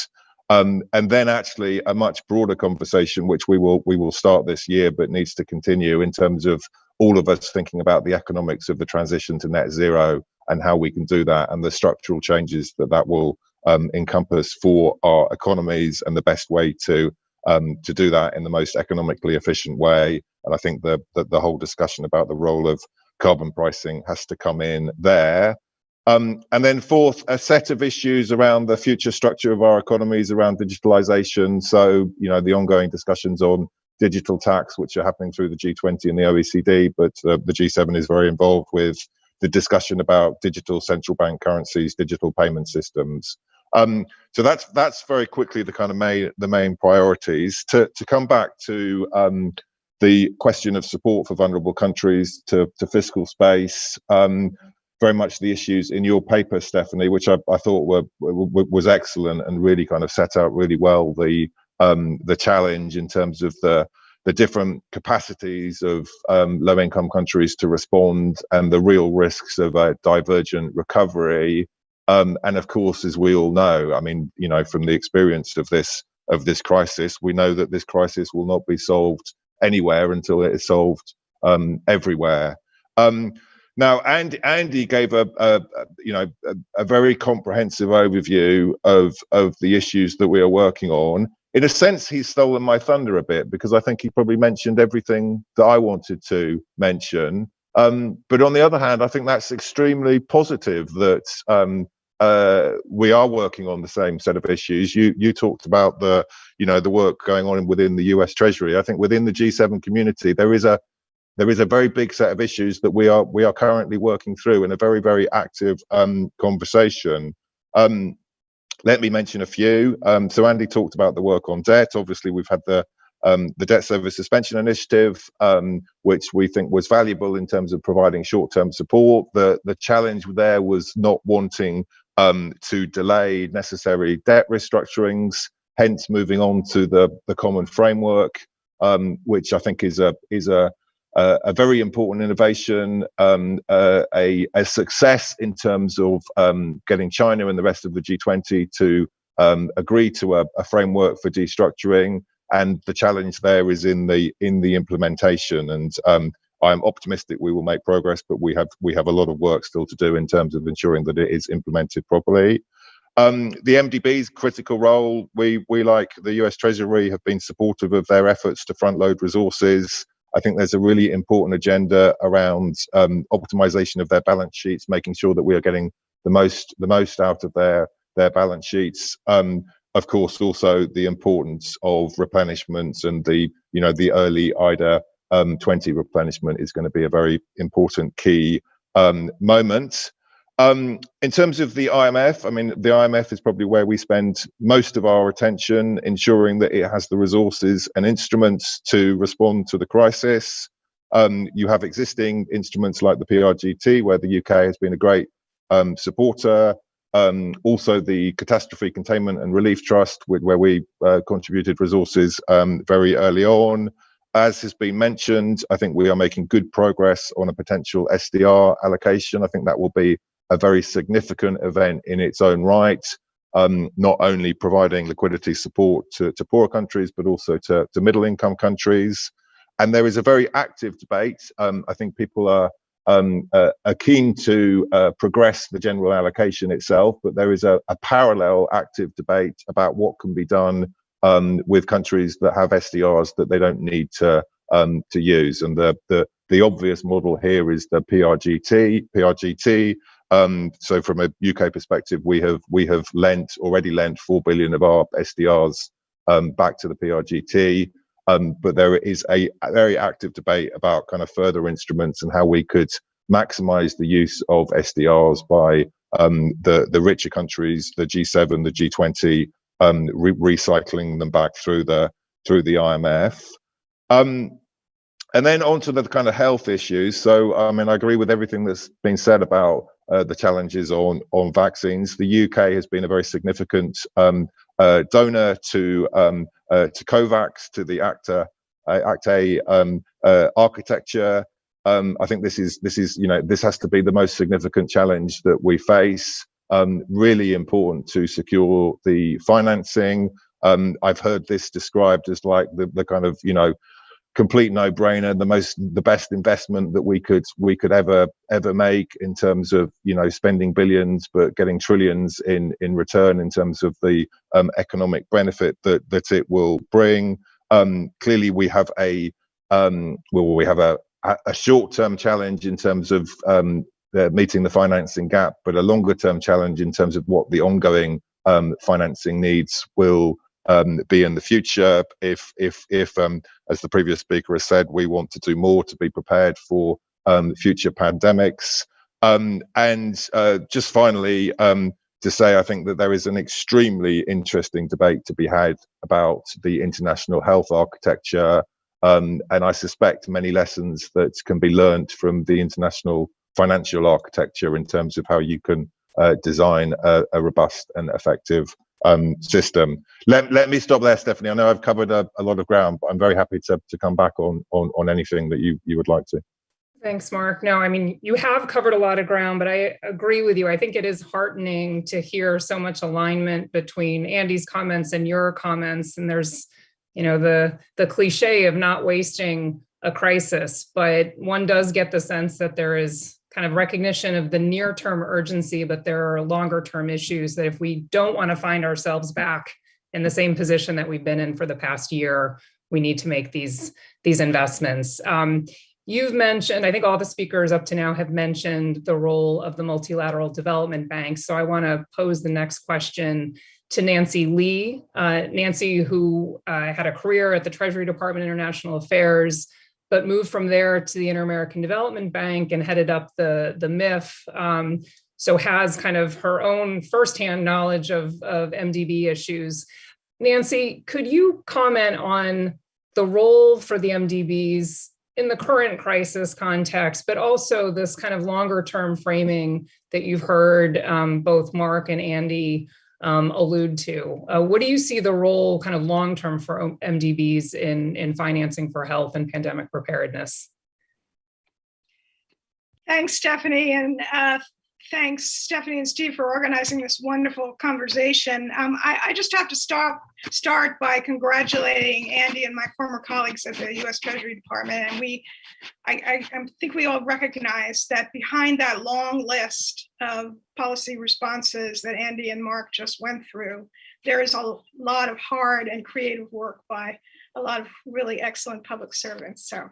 And then actually a much broader conversation, which we will start this year, but needs to continue, in terms of all of us thinking about the economics of the transition to net zero and how we can do that, and the structural changes that will encompass for our economies, and the best way to do that in the most economically efficient way. And I think the whole discussion about the role of carbon pricing has to come in there. And then fourth, a set of issues around the future structure of our economies, around digitalization. So, the ongoing discussions on digital tax, which are happening through the G20 and the OECD, but the G7 is very involved with the discussion about digital central bank currencies, digital payment systems. So that's very quickly the kind of the main priorities. To come back to the question of support for vulnerable countries, to fiscal space, very much the issues in your paper, Stephanie, which I thought was excellent, and really kind of set out really well the challenge in terms of the different capacities of low-income countries to respond, and the real risks of a divergent recovery. And of course, as we all know, I mean, from the experience of this crisis, we know that this crisis will not be solved anywhere until it is solved everywhere. Now, Andy gave a very comprehensive overview of the issues that we are working on. In a sense, he's stolen my thunder a bit, because I think he probably mentioned everything that I wanted to mention. But on the other hand, I think that's extremely positive that we are working on the same set of issues. You talked about the work going on within the US Treasury. I think within the G7 community, there is a very big set of issues that we are currently working through in a very, very active conversation. Let me mention a few. So Andy talked about the work on debt. Obviously, we've had the debt service suspension initiative, which we think was valuable in terms of providing short-term support. The challenge there was not wanting to delay necessary debt restructurings, hence moving on to the common framework, which I think is a very important innovation, a success in terms of getting China and the rest of the G20 to agree to a framework for destructuring. And the challenge there is in the implementation. And I'm optimistic we will make progress, but we have a lot of work still to do in terms of ensuring that it is implemented properly. The MDB's critical role, we like the US Treasury have been supportive of their efforts to front load resources. I think there's a really important agenda around optimization of their balance sheets, making sure that we are getting the most out of their balance sheets. Of course, also the importance of replenishments, and the early IDA 20 replenishment is going to be a very important key moment. In terms of the IMF, I mean, the IMF is probably where we spend most of our attention, ensuring that it has the resources and instruments to respond to the crisis. You have existing instruments like the PRGT, where the UK has been a great supporter. Also the Catastrophe Containment and Relief Trust, where we contributed resources very early on. as has been mentioned, I think we are making good progress on a potential SDR allocation. I think that will be a very significant event in its own right, not only providing liquidity support to poorer countries, but also to middle income countries. And there is a very active debate. I think people are keen to progress the general allocation itself, but there is a parallel active debate about what can be done with countries that have SDRs that they don't need to use. And the obvious model here is the PRGT. So from a UK perspective, we have already lent 4 billion of our SDRs back to the PRGT. But there is a very active debate about kind of further instruments and how we could maximize the use of SDRs by the richer countries, the G7, the G20, recycling them back through the IMF. And then on to the kind of health issues. So, I mean, I agree with everything that's been said about the challenges on vaccines. The UK has been a very significant donor to COVAX, to the ACT-A architecture. I think this is this has to be the most significant challenge that we face. Really important to secure the financing. I've heard this described as like the kind of complete no-brainer, the best investment that we could ever make in terms of spending billions but getting trillions in return in terms of the economic benefit that it will bring. Clearly, we have a short-term challenge in terms of meeting the financing gap, but a longer-term challenge in terms of what the ongoing financing needs will be in the future. If as the previous speaker has said, we want to do more to be prepared for future pandemics. And just finally, to say, I think that there is an extremely interesting debate to be had about the international health architecture. And I suspect many lessons that can be learned from the international financial architecture in terms of how you can design a robust and effective system. Let me stop there, Stephanie. I know I've covered a lot of ground, but I'm very happy to come back on anything that you would like to. Thanks, Mark. No, I mean, you have covered a lot of ground, but I agree with you. I think it is heartening to hear so much alignment between Andy's comments and your comments. And there's, the cliche of not wasting a crisis, but one does get the sense that there is kind of recognition of the near-term urgency, but there are longer-term issues that if we don't want to find ourselves back in the same position that we've been in for the past year, we need to make these investments. You've mentioned, I think all the speakers up to now have mentioned the role of the multilateral development banks. So I want to pose the next question to Nancy Lee. Nancy, who had a career at the Treasury Department International Affairs, but moved from there to the Inter-American Development Bank and headed up the MIF. So has kind of her own firsthand knowledge of MDB issues. Nancy, could you comment on the role for the MDBs in the current crisis context, but also this kind of longer term framing that you've heard both Mark and Andy allude to? What do you see the role kind of long term for MDBs in financing for health and pandemic preparedness? Thanks, Stephanie, and thanks, Stephanie and Steve, for organizing this wonderful conversation. I just have to start by congratulating Andy and my former colleagues at the U.S. Treasury Department. And I think we all recognize that behind that long list of policy responses that Andy and Mark just went through, there is a lot of hard and creative work by a lot of really excellent public servants. So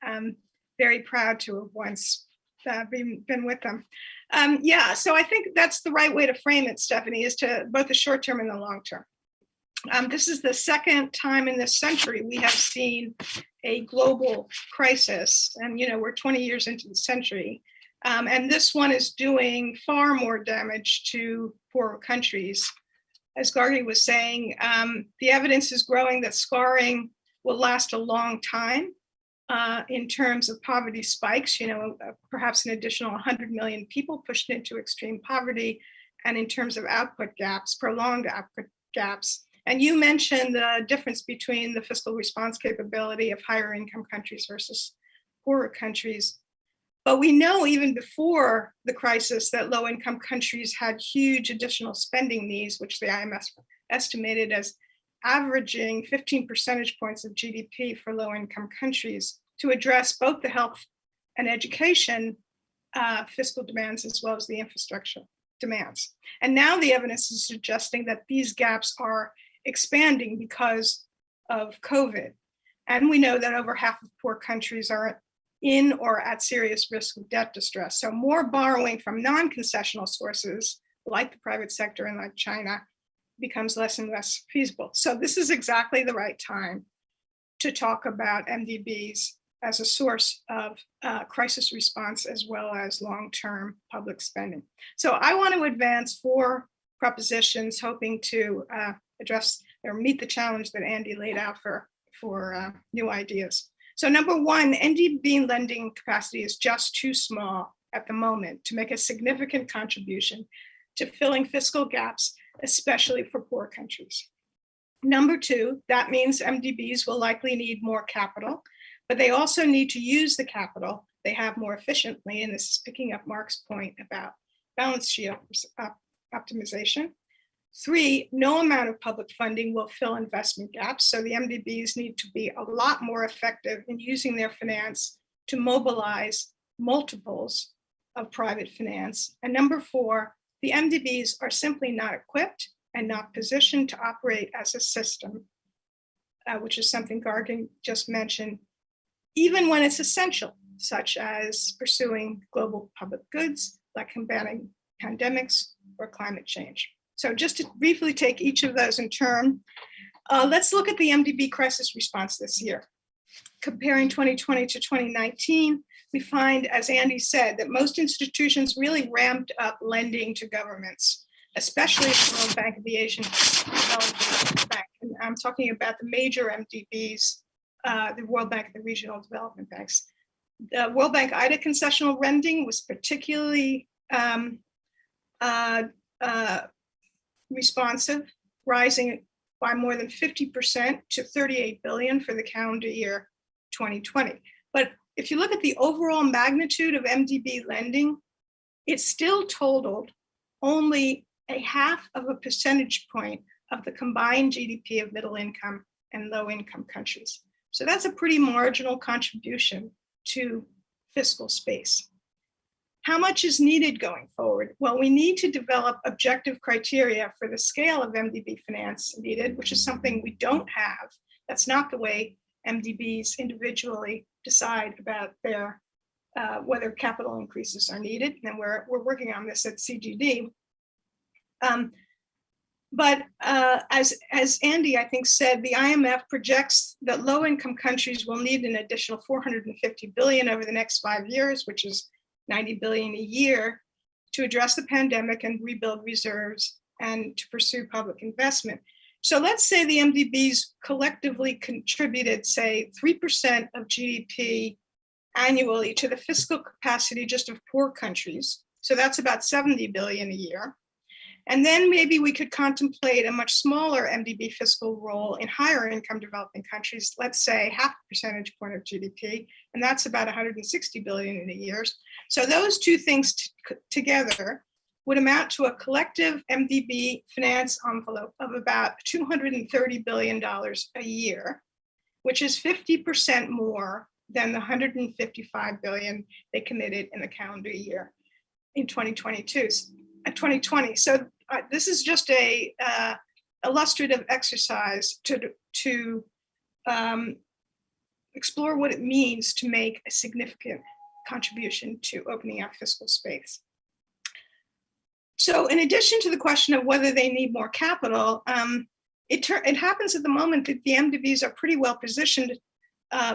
I'm very proud to have once been with them. So I think that's the right way to frame it, Stephanie, is to both the short term and the long term. This is the second time in this century we have seen a global crisis, and we're 20 years into the century, and this one is doing far more damage to poorer countries. As Gargi was saying, the evidence is growing that scarring will last a long time. In terms of poverty spikes, perhaps an additional 100 million people pushed into extreme poverty, and in terms of output gaps, prolonged output gaps, And you mentioned the difference between the fiscal response capability of higher income countries versus poorer countries. But we know even before the crisis that low income countries had huge additional spending needs, which the IMF estimated as averaging 15 percentage points of GDP for low income countries to address both the health and education fiscal demands as well as the infrastructure demands. And now the evidence is suggesting that these gaps are expanding because of COVID. And we know that over half of poor countries are in or at serious risk of debt distress. So more borrowing from non-concessional sources like the private sector and like China becomes less and less feasible. So this is exactly the right time to talk about MDBs as a source of crisis response as well as long-term public spending. So I want to advance 4 propositions hoping to address or meet the challenge that Andy laid out for new ideas. So number 1, MDB lending capacity is just too small at the moment to make a significant contribution to filling fiscal gaps, especially for poor countries. Number 2, that means MDBs will likely need more capital, but they also need to use the capital they have more efficiently. And this is picking up Mark's point about balance sheet optimization. 3, no amount of public funding will fill investment gaps. So the MDBs need to be a lot more effective in using their finance to mobilize multiples of private finance. And number 4, the MDBs are simply not equipped and not positioned to operate as a system, which is something Gargan just mentioned, even when it's essential, such as pursuing global public goods, like combating pandemics or climate change. So just to briefly take each of those in turn, let's look at the Mdb crisis response this year. Comparing 2020 to 2019, we find, as Andy said, that most institutions really ramped up lending to governments, especially the World Bank of the Asian Development Bank. And I'm talking about the major MDBs, the World Bank and the regional development banks. The World Bank IDA concessional lending was particularly responsive, rising by more than 50% to 38 billion for the calendar year 2020. But if you look at the overall magnitude of MDB lending, it still totaled only 0.5 percentage point of the combined GDP of middle income and low income countries. So that's a pretty marginal contribution to fiscal space. How much is needed going forward? Well, we need to develop objective criteria for the scale of MDB finance needed, which is something we don't have. That's not the way MDBs individually decide about their whether capital increases are needed. And we're working on this at CGD. But as Andy, I think, said, the IMF projects that low-income countries will need an additional 450 billion over the next 5 years, which is 90 billion a year, to address the pandemic and rebuild reserves and to pursue public investment. So let's say the MDBs collectively contributed, say, 3% of GDP annually to the fiscal capacity just of poor countries. So that's about 70 billion a year. And then maybe we could contemplate a much smaller MDB fiscal role in higher income developing countries, let's say 0.5 percentage point of GDP, and that's about 160 billion in a year. So those two things together would amount to a collective MDB finance envelope of about $230 billion a year, which is 50% more than the 155 billion they committed in the calendar year in 2020. So this is just a illustrative exercise to explore what it means to make a significant contribution to opening up fiscal space. So in addition to the question of whether they need more capital, it happens at the moment that the MDBs are pretty well positioned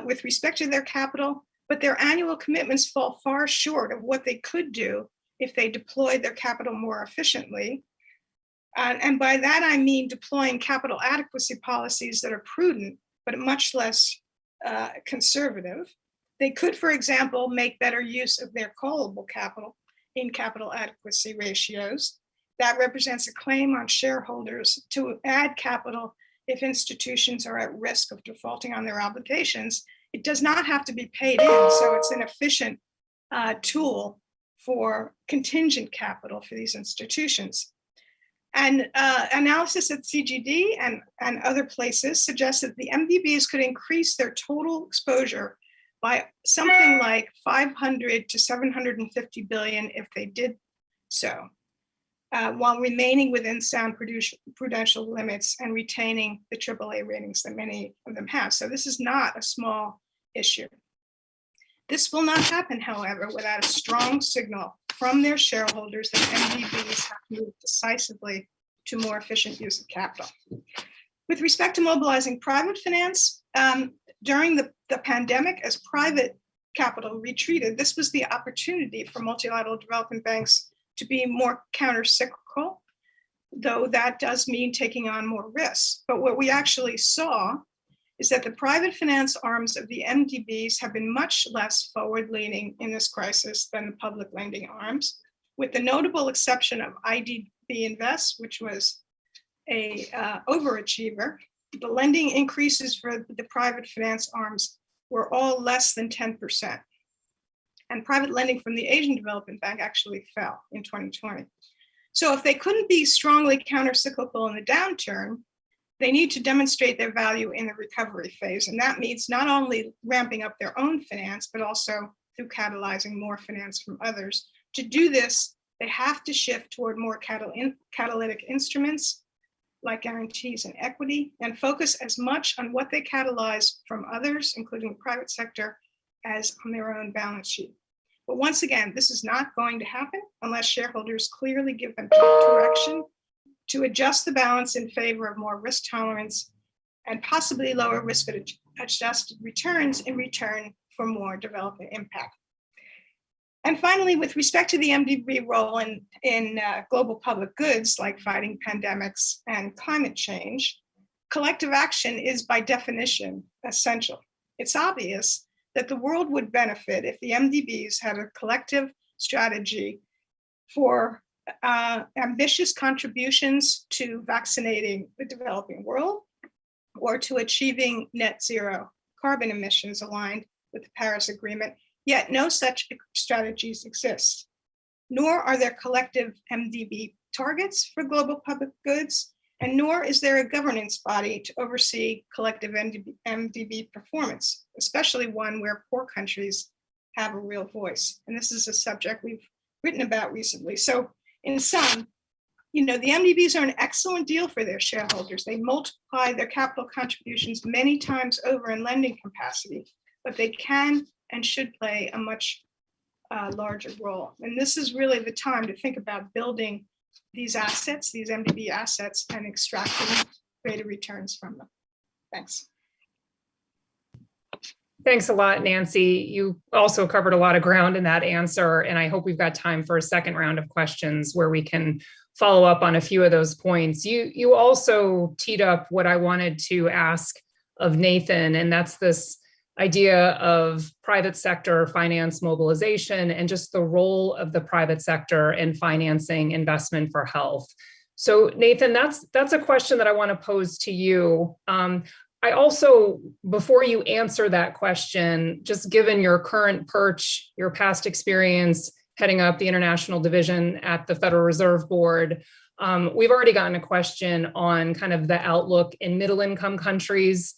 with respect to their capital, but their annual commitments fall far short of what they could do if they deployed their capital more efficiently. And by that, I mean deploying capital adequacy policies that are prudent, but much less conservative. They could, for example, make better use of their callable capital in capital adequacy ratios. that represents a claim on shareholders to add capital if institutions are at risk of defaulting on their obligations. It does not have to be paid in, so it's an efficient tool for contingent capital for these institutions. And analysis at CGD and other places suggests that the MDBs could increase their total exposure by something like 500 to 750 billion if they did so, while remaining within sound prudential limits and retaining the AAA ratings that many of them have. So this is not a small issue. This will not happen, however, without a strong signal from their shareholders that MDBs have to move decisively to more efficient use of capital. With respect to mobilizing private finance, during the pandemic, as private capital retreated, this was the opportunity for multilateral development banks to be more counter-cyclical, though that does mean taking on more risks. But what we actually saw is that the private finance arms of the MDBs have been much less forward-leaning in this crisis than the public lending arms, with the notable exception of IDB Invest, which was a overachiever. The lending increases for the private finance arms were all less than 10%. And private lending from the Asian Development Bank actually fell in 2020. So if they couldn't be strongly counter-cyclical in the downturn, they need to demonstrate their value in the recovery phase. And that means not only ramping up their own finance, but also through catalyzing more finance from others. To do this, they have to shift toward more catalytic instruments like guarantees and equity, and focus as much on what they catalyze from others, including the private sector, as on their own balance sheet. But once again, this is not going to happen unless shareholders clearly give them direction to adjust the balance in favor of more risk tolerance and possibly lower risk adjusted returns in return for more development impact. And finally, with respect to the MDB role in global public goods like fighting pandemics and climate change, collective action is by definition essential. It's obvious that the world would benefit if the MDBs had a collective strategy for ambitious contributions to vaccinating the developing world or to achieving net zero carbon emissions aligned with the Paris Agreement, yet no such strategies exist, nor are there collective MDB targets for global public goods, and nor is there a governance body to oversee collective MDB performance, especially one where poor countries have a real voice. And this is a subject we've written about recently. So in sum, the MDBs are an excellent deal for their shareholders. They multiply their capital contributions many times over in lending capacity, but they can and should play a much larger role. And this is really the time to think about building these assets, these MDB assets, and extracting greater returns from them. Thanks. Thanks a lot, Nancy. You also covered a lot of ground in that answer, and I hope we've got time for a second round of questions where we can follow up on a few of those points. You also teed up what I wanted to ask of Nathan, and that's this idea of private sector finance mobilization and just the role of the private sector in financing investment for health. So Nathan, that's a question that I want to pose to you. I also, before you answer that question, just given your current perch, your past experience heading up the international division at the Federal Reserve Board, we've already gotten a question on kind of the outlook in middle income countries.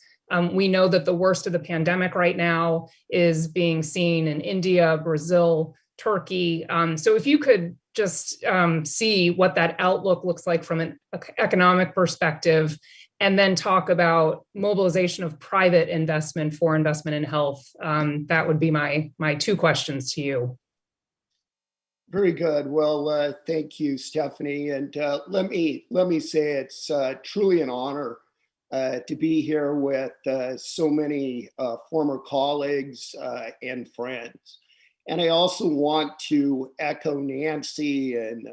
We know that the worst of the pandemic right now is being seen in India, Brazil, Turkey. So if you could just see what that outlook looks like from an economic perspective, and then talk about mobilization of private investment for investment in health. That would be my two questions to you. Very good. Well, thank you, Stephanie. And let me say it's truly an honor to be here with so many former colleagues and friends. And I also want to echo Nancy and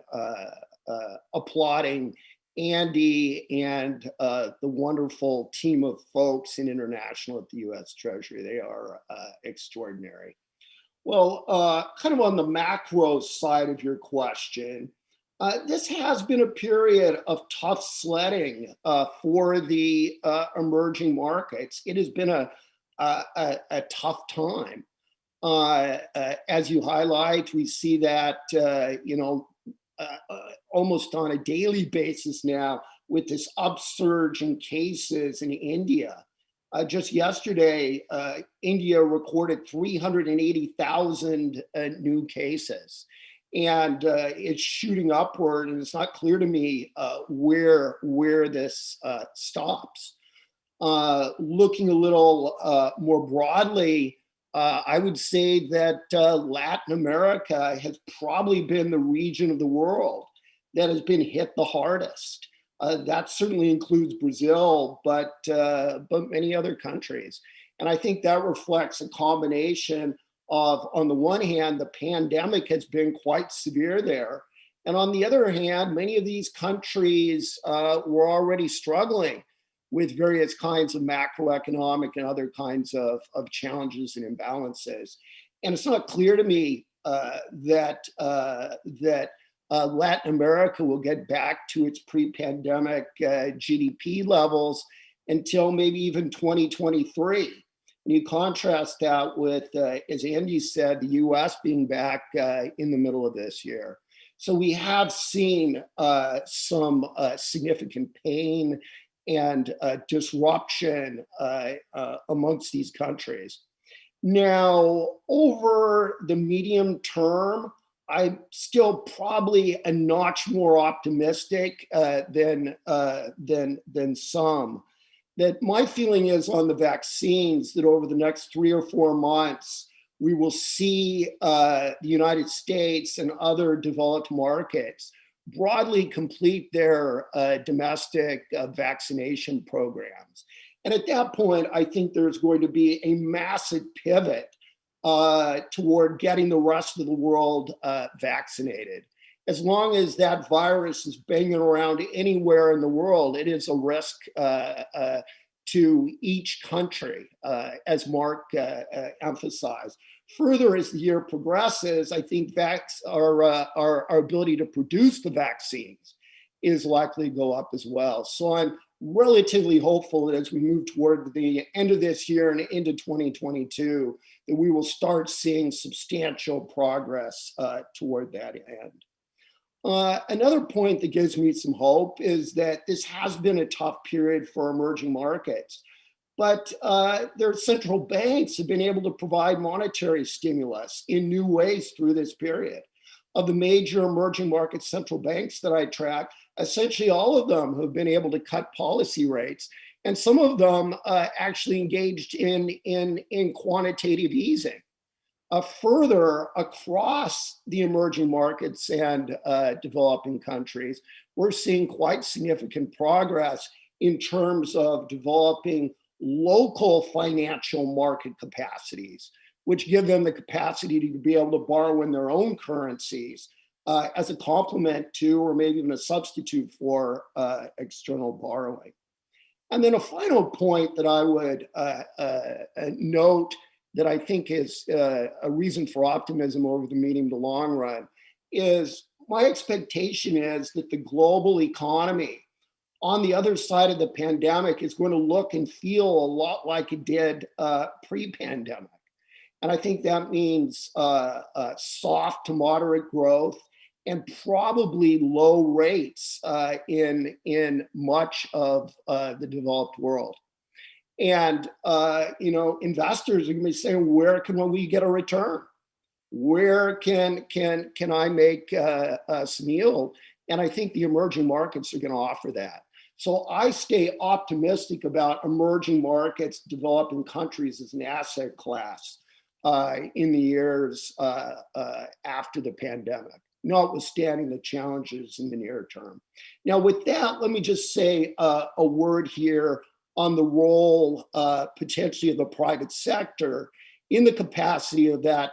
applauding Andy and the wonderful team of folks in international at the U.S. Treasury. They are extraordinary. Well, kind of on the macro side of your question, This has been a period of tough sledding for the emerging markets. It has been a tough time. As you highlight, we see that almost on a daily basis now with this upsurge in cases in India. Just yesterday, India recorded 380,000 new cases. And it's shooting upward, and it's not clear to me where this stops. Looking a little more broadly, I would say that Latin America has probably been the region of the world that has been hit the hardest. That certainly includes Brazil, but many other countries. And I think that reflects a combination of, on the one hand, the pandemic has been quite severe there. And on the other hand, many of these countries were already struggling with various kinds of macroeconomic and other kinds of challenges and imbalances. And it's not clear to me that Latin America will get back to its pre-pandemic GDP levels until maybe even 2023. And you contrast that with, as Andy said, the US being back in the middle of this year. So we have seen some significant pain and disruption amongst these countries. Now, over the medium term, I'm still probably a notch more optimistic than some. That my feeling is on the vaccines that over the next 3 or 4 months, we will see the United States and other developed markets broadly complete their domestic vaccination programs. And at that point, I think there's going to be a massive pivot toward getting the rest of the world vaccinated. As long as that virus is banging around anywhere in the world, it is a risk to each country, as Mark emphasized. Further, as the year progresses, I think our ability to produce the vaccines is likely to go up as well. So I'm relatively hopeful that as we move toward the end of this year and into 2022, that we will start seeing substantial progress toward that end. Another point that gives me some hope is that this has been a tough period for emerging markets, but their central banks have been able to provide monetary stimulus in new ways through this period. Of the major emerging market central banks that I track, essentially all of them have been able to cut policy rates, and some of them actually engaged in quantitative easing. Further, across the emerging markets and developing countries, we're seeing quite significant progress in terms of developing local financial market capacities, which give them the capacity to be able to borrow in their own currencies as a complement to, or maybe even a substitute for, external borrowing. And then a final point that I would note that I think is a reason for optimism over the medium to long run is my expectation is that the global economy on the other side of the pandemic is going to look and feel a lot like it did pre-pandemic. And I think that means soft to moderate growth and probably low rates in much of the developed world. And investors are going to be saying, where can we get a return? Where can I make some yield? And I think the emerging markets are going to offer that. So I stay optimistic about emerging markets, developing countries as an asset class in the years after the pandemic, notwithstanding the challenges in the near term. Now, with that, let me just say a word here on the role potentially of the private sector in the capacity of that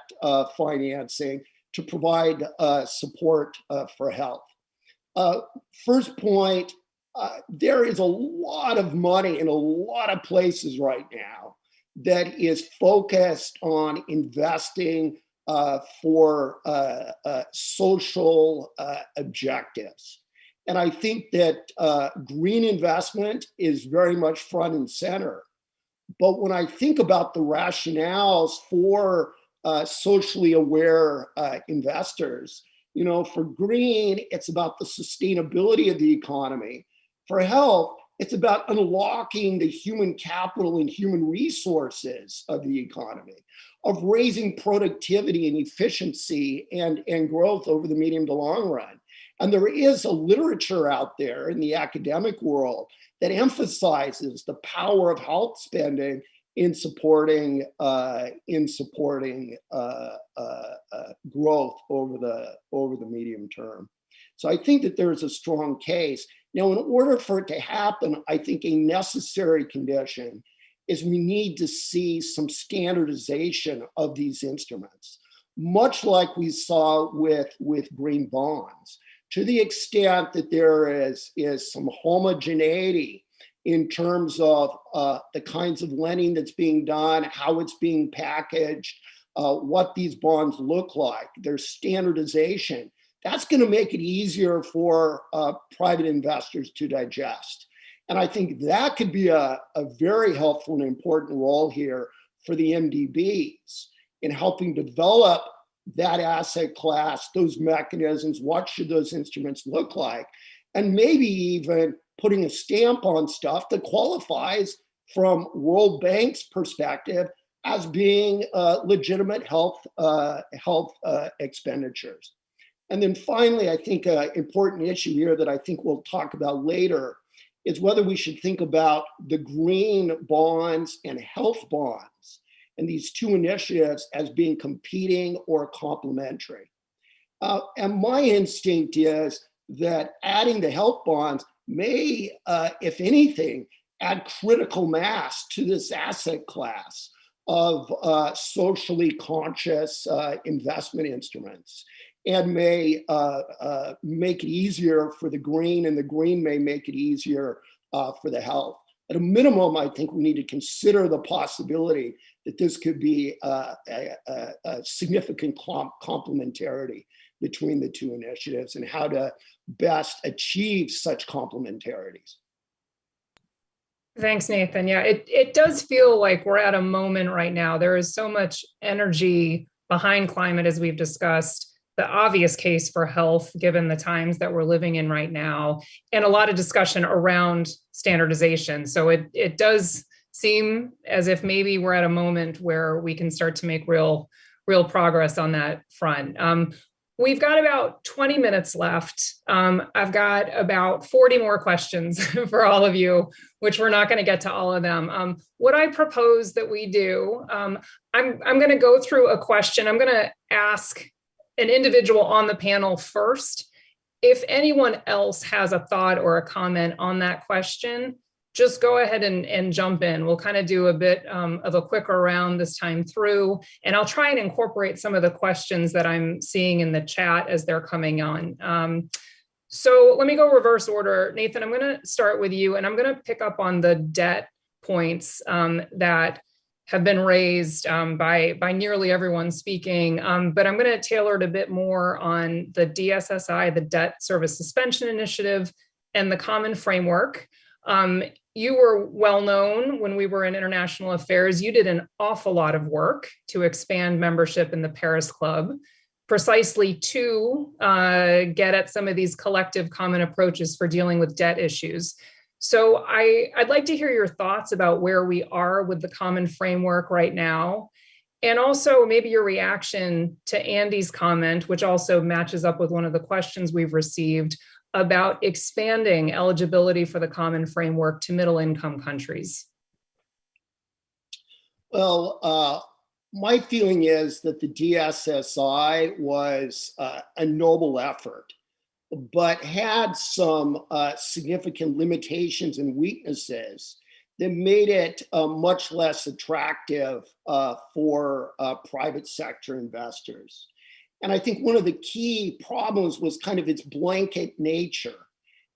financing to provide support for health. First point, there is a lot of money in a lot of places right now that is focused on investing for social objectives. And I think that green investment is very much front and center. But when I think about the rationales for socially aware investors, you know, for green, it's about the sustainability of the economy. For health, it's about unlocking the human capital and human resources of the economy, of raising productivity and efficiency and growth over the medium to long run. And there is a literature out there in the academic world that emphasizes the power of health spending in supporting growth over the medium term. So I think that there's a strong case. Now, in order for it to happen, I think a necessary condition is we need to see some standardization of these instruments, much like we saw with green bonds, to the extent that there is some homogeneity in terms of the kinds of lending that's being done, how it's being packaged, what these bonds look like. There's standardization. That's going to make it easier for private investors to digest. And I think that could be a very helpful and important role here for the MDBs in helping develop that asset class, those mechanisms, what should those instruments look like, and maybe even putting a stamp on stuff that qualifies from World Bank's perspective as being legitimate health expenditures. And then finally, I think an important issue here that I think we'll talk about later is whether we should think about the green bonds and health bonds and these two initiatives as being competing or complementary. And my instinct is that adding the health bonds may, if anything, add critical mass to this asset class of socially conscious investment instruments, and may make it easier for the green, and the green may make it easier for the health. At a minimum, I think we need to consider the possibility that this could be a significant complementarity between the two initiatives and how to best achieve such complementarities. Thanks, Nathan. Yeah, it does feel like we're at a moment right now. There is so much energy behind climate, as we've discussed, the obvious case for health, given the times that we're living in right now, and a lot of discussion around standardization. So it does seem as if maybe we're at a moment where we can start to make real progress on that front. We've got about 20 minutes left. I've got about 40 more questions for all of you, which we're not going to get to all of them. What I propose that we do, I'm going to go through a question. I'm going to ask an individual on the panel first. If anyone else has a thought or a comment on that question, just go ahead and jump in. We'll kind of do a bit of a quicker round this time through, and I'll try and incorporate some of the questions that I'm seeing in the chat as they're coming on. So let me go reverse order. Nathan, I'm going to start with you, and I'm going to pick up on the debt points that have been raised by nearly everyone speaking, but I'm going to tailor it a bit more on the DSSI, the Debt Service Suspension Initiative, and the Common Framework. You were well known when we were in international affairs. You did an awful lot of work to expand membership in the Paris Club, precisely to get at some of these collective common approaches for dealing with debt issues. So I'd like to hear your thoughts about where we are with the Common Framework right now, and also maybe your reaction to Andy's comment, which also matches up with one of the questions we've received about expanding eligibility for the Common Framework to middle-income countries. Well, my feeling is that the DSSI was a noble effort, but had some significant limitations and weaknesses that made it much less attractive for private sector investors. And I think one of the key problems was kind of its blanket nature,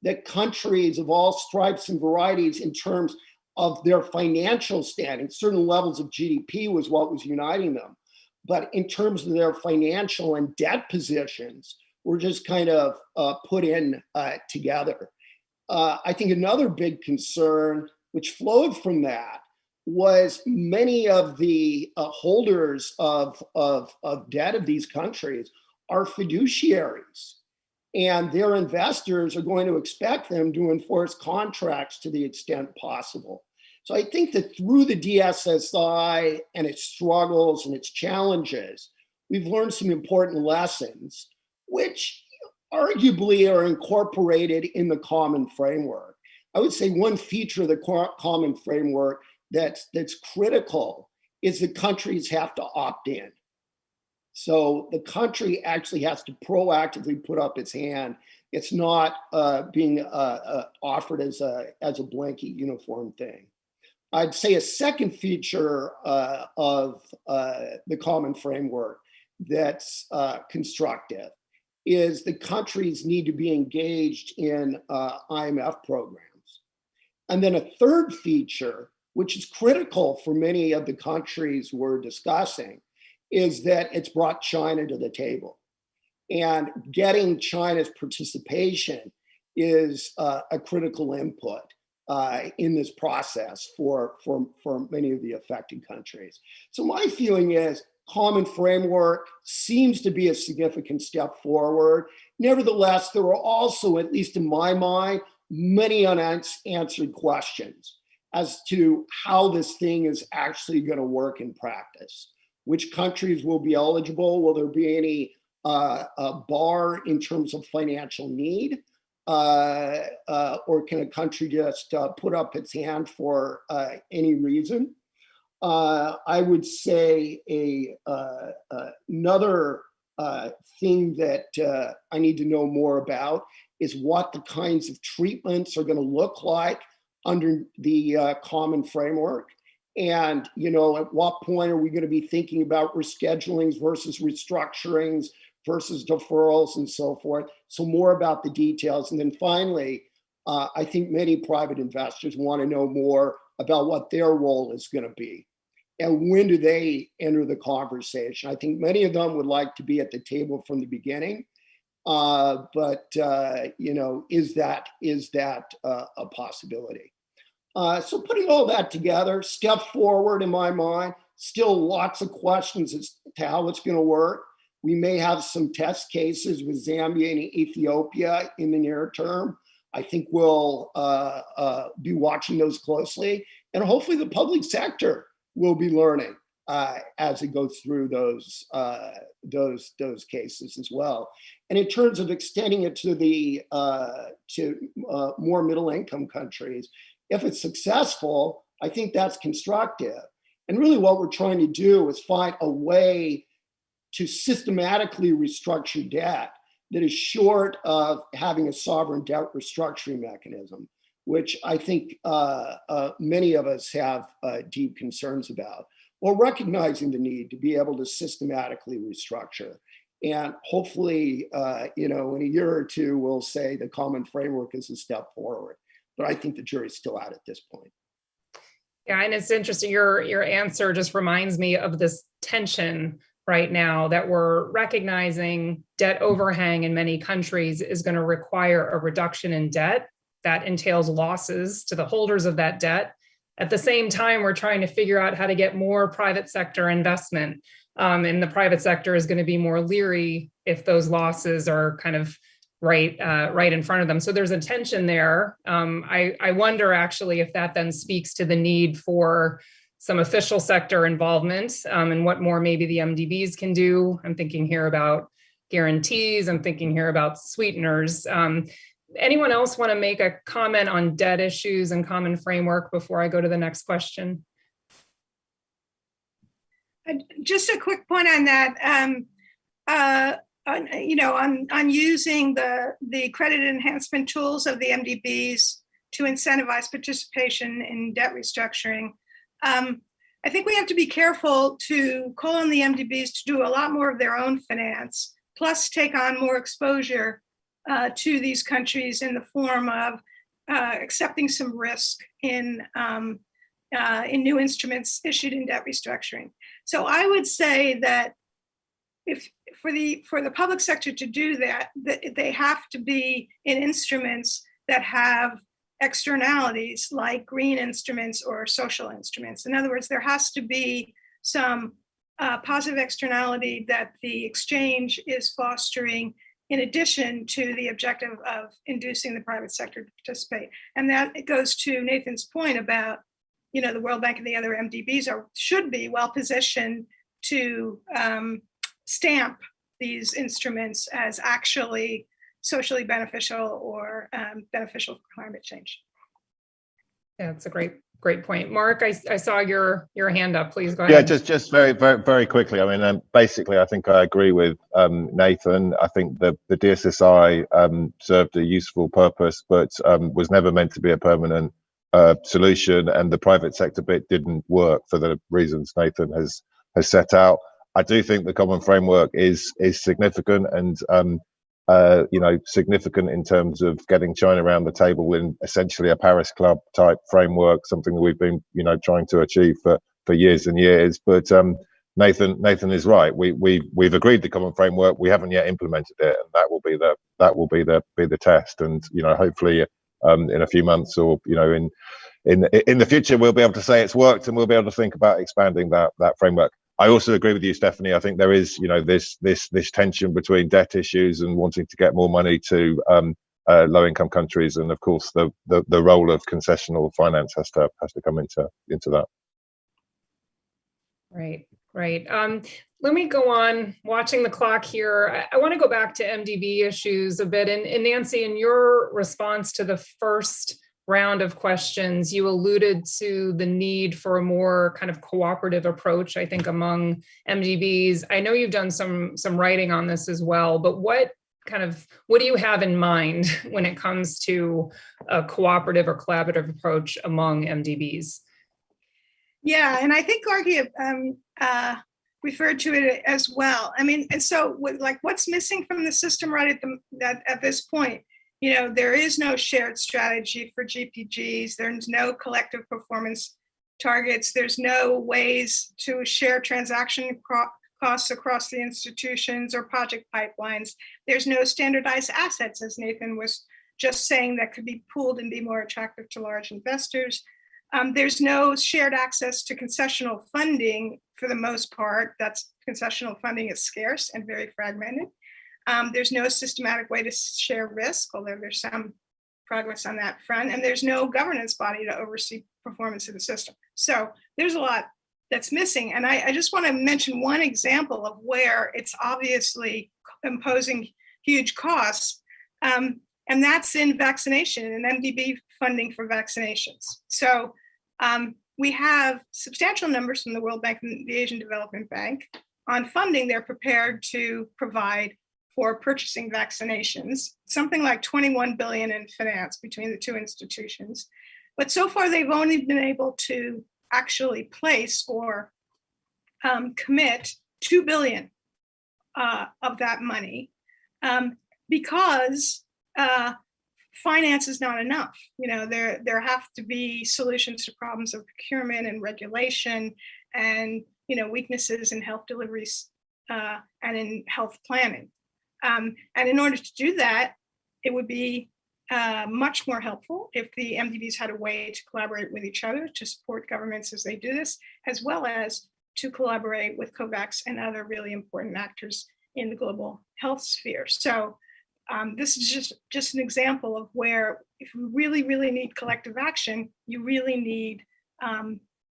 that countries of all stripes and varieties in terms of their financial standing, certain levels of GDP was what was uniting them, but in terms of their financial and debt positions, were just kind of put in together. I think another big concern which flowed from that was many of the holders of debt of these countries are fiduciaries, and their investors are going to expect them to enforce contracts to the extent possible. So I think that through the DSSI and its struggles and its challenges, we've learned some important lessons, which arguably are incorporated in the common framework. I would say one feature of the common framework that's critical is that countries have to opt in. So the country actually has to proactively put up its hand. It's not being offered as a blanket uniform thing. I'd say a second feature of the common framework that's constructive is the countries need to be engaged in IMF programs. And then a third feature, which is critical for many of the countries we're discussing, is that it's brought China to the table. And getting China's participation is a critical input in this process for many of the affected countries. So my feeling is common framework seems to be a significant step forward. Nevertheless, there are also, at least in my mind, many unanswered questions as to how this thing is actually going to work in practice. Which countries will be eligible? Will there be any bar in terms of financial need? Or can a country just put up its hand for any reason? I would say another thing that I need to know more about is what the kinds of treatments are going to look like under the common framework. And, at what point are we going to be thinking about reschedulings versus restructurings versus deferrals and so forth? So more about the details. And then finally, I think many private investors want to know more about what their role is going to be. And when do they enter the conversation? I think many of them would like to be at the table from the beginning. But is that a possibility? So putting all that together, step forward in my mind, still lots of questions as to how it's going to work. We may have some test cases with Zambia and Ethiopia in the near term. I think we'll be watching those closely, and hopefully the public sector will be learning as it goes through those cases as well. And in terms of extending it to more middle-income countries, if it's successful, I think that's constructive. And really what we're trying to do is find a way to systematically restructure debt that is short of having a sovereign debt restructuring mechanism, which I think many of us have deep concerns about, while recognizing the need to be able to systematically restructure. And hopefully, in a year or two, we'll say the common framework is a step forward. But I think the jury's still out at this point. Yeah, and it's interesting. Your answer just reminds me of this tension right now that we're recognizing debt overhang in many countries is going to require a reduction in debt that entails losses to the holders of that debt. At the same time, we're trying to figure out how to get more private sector investment. And the private sector is going to be more leery if those losses are kind of right in front of them. So there's a tension there. I wonder actually if that then speaks to the need for some official sector involvement and what more maybe the MDBs can do. I'm thinking here about guarantees. I'm thinking here about sweeteners. Anyone else want to make a comment on debt issues and common framework before I go to the next question? Just a quick point on that. On using the credit enhancement tools of the MDBs to incentivize participation in debt restructuring. I think we have to be careful to call on the MDBs to do a lot more of their own finance, plus take on more exposure to these countries in the form of accepting some risk in in new instruments issued in debt restructuring. So I would say that if for the public sector to do that, they have to be in instruments that have externalities like green instruments or social instruments. In other words, there has to be some positive externality that the exchange is fostering in addition to the objective of inducing the private sector to participate. And that it goes to Nathan's point about, the World Bank and the other MDBs should be well positioned to stamp these instruments as actually socially beneficial or beneficial for climate change. Yeah, that's a great point. Mark, I saw your hand up. Please go ahead. Yeah, just very, very, very quickly. I mean, basically, I think I agree with Nathan. I think the DSSI served a useful purpose, but was never meant to be a permanent solution, and the private sector bit didn't work for the reasons Nathan has set out. I do think the common framework is significant and significant in terms of getting China around the table in essentially a Paris Club type framework, something that we've been trying to achieve for years and years. But Nathan is right. We've agreed the common framework. We haven't yet implemented it, and that will be the test. And hopefully in a few months or in the future we'll be able to say it's worked, and we'll be able to think about expanding that framework. I also agree with you, Stephanie. I think there is, this tension between debt issues and wanting to get more money to low-income countries, and of course, the role of concessional finance has to come into that. Right. Let me go on watching the clock here. I want to go back to MDB issues a bit. And Nancy, in your response to the first round of questions, you alluded to the need for a more kind of cooperative approach, I think, among MDBs. I know you've done some writing on this as well, but what do you have in mind when it comes to a cooperative or collaborative approach among MDBs? Yeah, and I think Gargi referred to it as well. I mean, and so what's missing from the system right at this point? There is no shared strategy for GPGs. There's no collective performance targets. There's no ways to share transaction costs across the institutions or project pipelines. There's no standardized assets, as Nathan was just saying, that could be pooled and be more attractive to large investors. There's no shared access to concessional funding for the most part. Concessional funding is scarce and very fragmented. There's no systematic way to share risk, although there's some progress on that front. And there's no governance body to oversee performance of the system. So there's a lot that's missing. And I just want to mention one example of where it's obviously imposing huge costs. And that's in vaccination and MDB funding for vaccinations. So we have substantial numbers from the World Bank and the Asian Development Bank on funding they're prepared to provide for purchasing vaccinations, something like 21 billion in finance between the two institutions. But so far, they've only been able to actually place or commit 2 billion of that money because finance is not enough. There have to be solutions to problems of procurement and regulation and weaknesses in health deliveries and in health planning. And in order to do that, it would be much more helpful if the MDBs had a way to collaborate with each other to support governments as they do this, as well as to collaborate with COVAX and other really important actors in the global health sphere. So this is just an example of where if we really, really need collective action, you really need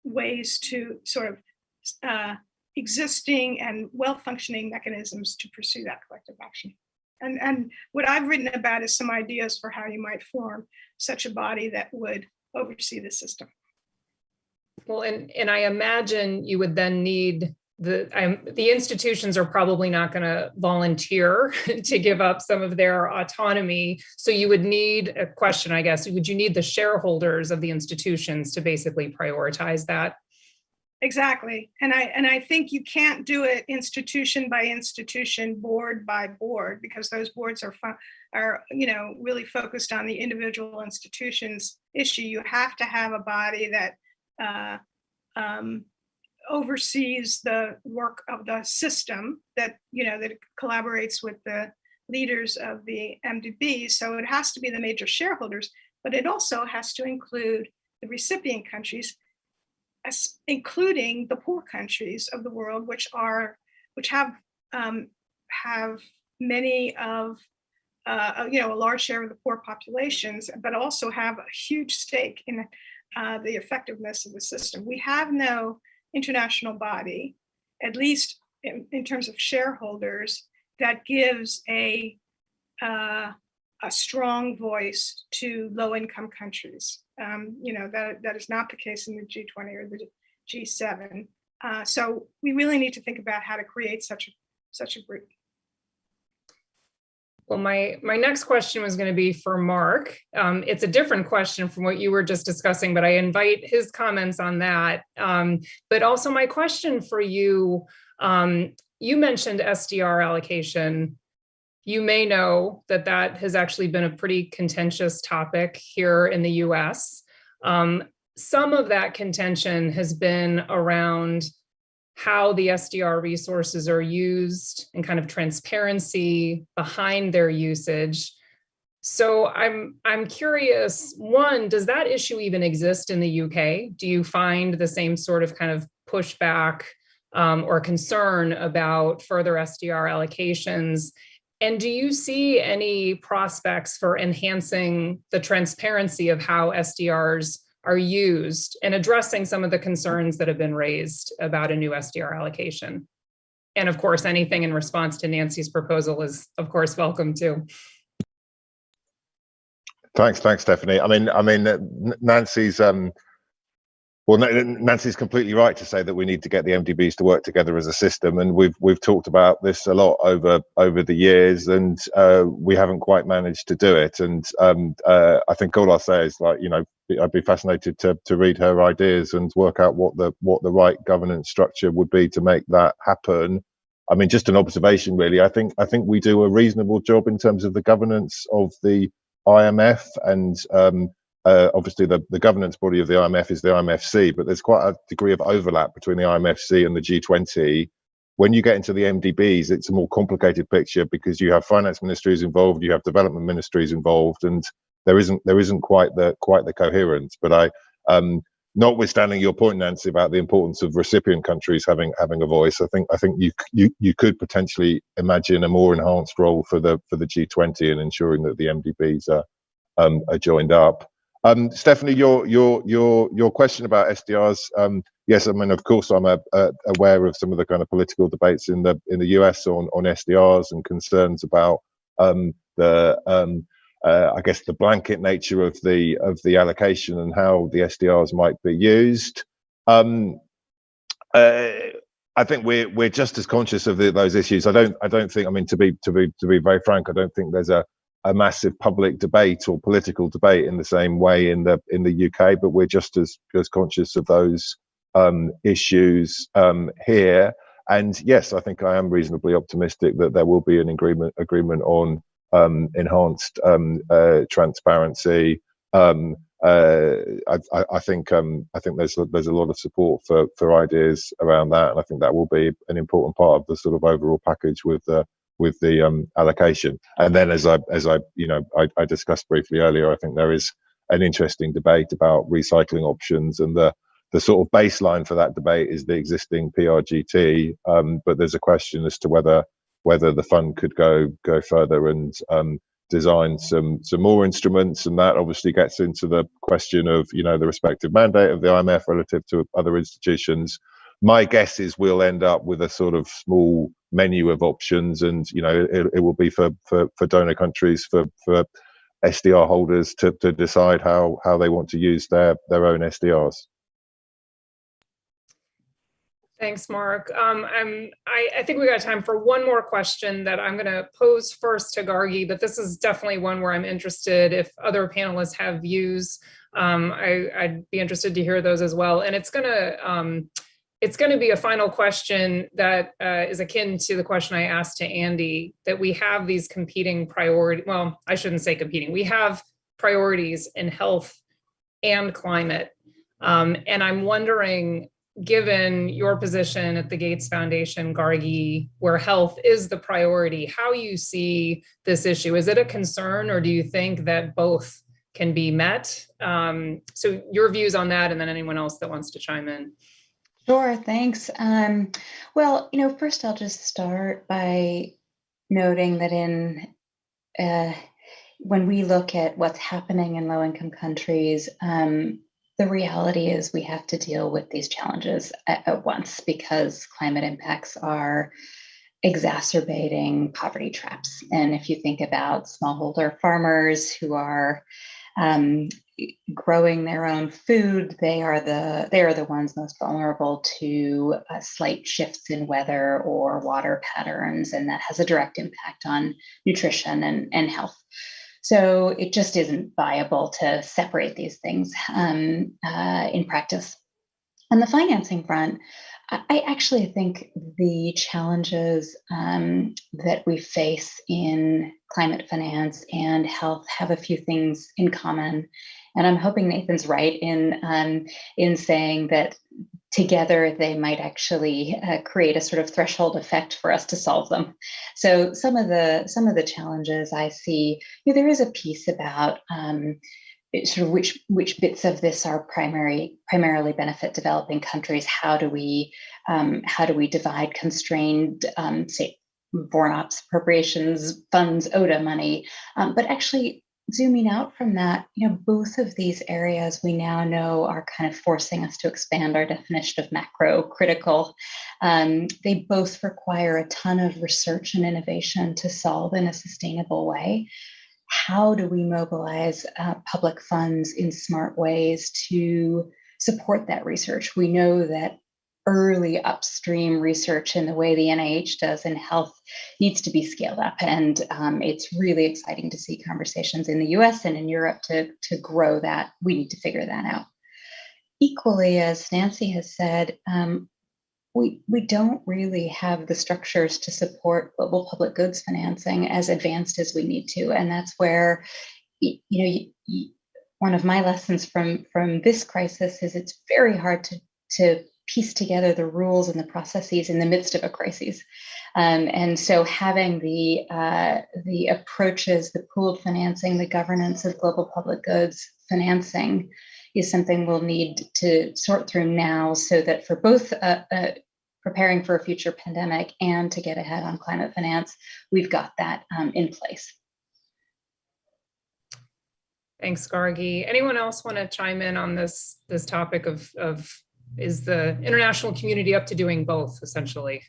ways to sort of existing and well-functioning mechanisms to pursue that collective action. And what I've written about is some ideas for how you might form such a body that would oversee the system. Well, and I imagine you would then need the institutions are probably not going to volunteer to give up some of their autonomy. So you would need a question, I guess, would you need the shareholders of the institutions to basically prioritize that? Exactly. And I think you can't do it institution by institution, board by board, because those boards are really focused on the individual institution's issue. You have to have a body that oversees the work of the system that, that collaborates with the leaders of the MDB. So it has to be the major shareholders, but it also has to include the recipient countries, including the poor countries of the world, which have many of a large share of the poor populations, but also have a huge stake in the effectiveness of the system. We have no international body, at least in terms of shareholders, that gives a strong voice to low-income countries. That is not the case in the G20 or the G7. So we really need to think about how to create such a group. Well, my next question was going to be for Mark. It's a different question from what you were just discussing, but I invite his comments on that. But also my question for you, you mentioned SDR allocation. You may know that has actually been a pretty contentious topic here in the US. Some of that contention has been around how the SDR resources are used and kind of transparency behind their usage. So I'm curious, one, does that issue even exist in the UK? Do you find the same sort of kind of pushback or concern about further SDR allocations? And do you see any prospects for enhancing the transparency of how SDRs are used and addressing some of the concerns that have been raised about a new SDR allocation? And of course, anything in response to Nancy's proposal is, of course, welcome too. Thanks, Stephanie. I mean, Nancy's Nancy's completely right to say that we need to get the MDBs to work together as a system, and we've talked about this a lot over the years, and we haven't quite managed to do it. And I think all I'll say is, I'd be fascinated to read her ideas and work out what the right governance structure would be to make that happen. I mean, just an observation, really. I think we do a reasonable job in terms of the governance of the IMF, and obviously the governance body of the IMF is the IMFC, but there's quite a degree of overlap between the IMFC and the G20. When you get into the MDBs, it's a more complicated picture because you have finance ministries involved, you have development ministries involved, and there isn't quite the coherence. But notwithstanding your point, Nancy, about the importance of recipient countries having a voice, I think you could potentially imagine a more enhanced role for the G20 in ensuring that the MDBs are joined up. Stephanie, your question about SDRs. Yes, I mean, of course, I'm aware of some of the kind of political debates in the US on SDRs and concerns about I guess the blanket nature of the allocation and how the SDRs might be used. I think we're just as conscious of those issues. I don't think. I mean, to be very frank, I don't think there's a massive public debate or political debate in the same way in the UK, but we're just as conscious of those issues here. And yes, I think I am reasonably optimistic that there will be an agreement on enhanced transparency. I think there's a lot of support for ideas around that, and I think that will be an important part of the sort of overall package with the allocation. And then, as I discussed briefly earlier, I think there is an interesting debate about recycling options, and the sort of baseline for that debate is the existing PRGT. But there's a question as to whether the fund could go further and design some more instruments, and that obviously gets into the question of the respective mandate of the IMF relative to other institutions. My guess is we'll end up with a sort of small menu of options, and it will be for donor countries, for SDR holders to decide how they want to use their own SDRs. Thanks, Mark. I think we got time for one more question that I'm going to pose first to Gargi, but this is definitely one where I'm interested if other panelists have views. I'd be interested to hear those as well. And it's going to be a final question that is akin to the question I asked to Andy, that we have these competing priorities. Well, I shouldn't say competing. We have priorities in health and climate. And I'm wondering, given your position at the Gates Foundation, Gargi, where health is the priority, how you see this issue. Is it a concern, or do you think that both can be met? So your views on that, and then anyone else that wants to chime in. Sure, thanks. Well, first I'll just start by noting that when we look at what's happening in low-income countries, the reality is we have to deal with these challenges at once, because climate impacts are exacerbating poverty traps. And if you think about smallholder farmers who are growing their own food, they are the ones most vulnerable to slight shifts in weather or water patterns, and that has a direct impact on nutrition and health. So it just isn't viable to separate these things in practice. On the financing front, I actually think the challenges that we face in climate finance and health have a few things in common. And I'm hoping Nathan's right in saying that together they might actually create a sort of threshold effect for us to solve them. So some of the challenges I see, there is a piece about sort of which bits of this are primarily benefit developing countries. How do we divide constrained, say, foreign ops appropriations funds, ODA money, but actually zooming out from that, both of these areas we now know are kind of forcing us to expand our definition of macro critical. They both require a ton of research and innovation to solve in a sustainable way. How do we mobilize public funds in smart ways to support that research? We know that early upstream research in the way the NIH does in health needs to be scaled up. And it's really exciting to see conversations in the US and in Europe to grow that. We need to figure that out. Equally, as Nancy has said, we don't really have the structures to support global public goods financing as advanced as we need to. And that's where, one of my lessons from this crisis is it's very hard to piece together the rules and the processes in the midst of a crisis. And so having the approaches, the pooled financing, the governance of global public goods financing is something we'll need to sort through now, so that for both preparing for a future pandemic and to get ahead on climate finance, we've got that in place. Thanks, Gargi. Anyone else want to chime in on this topic of is the international community up to doing both, essentially?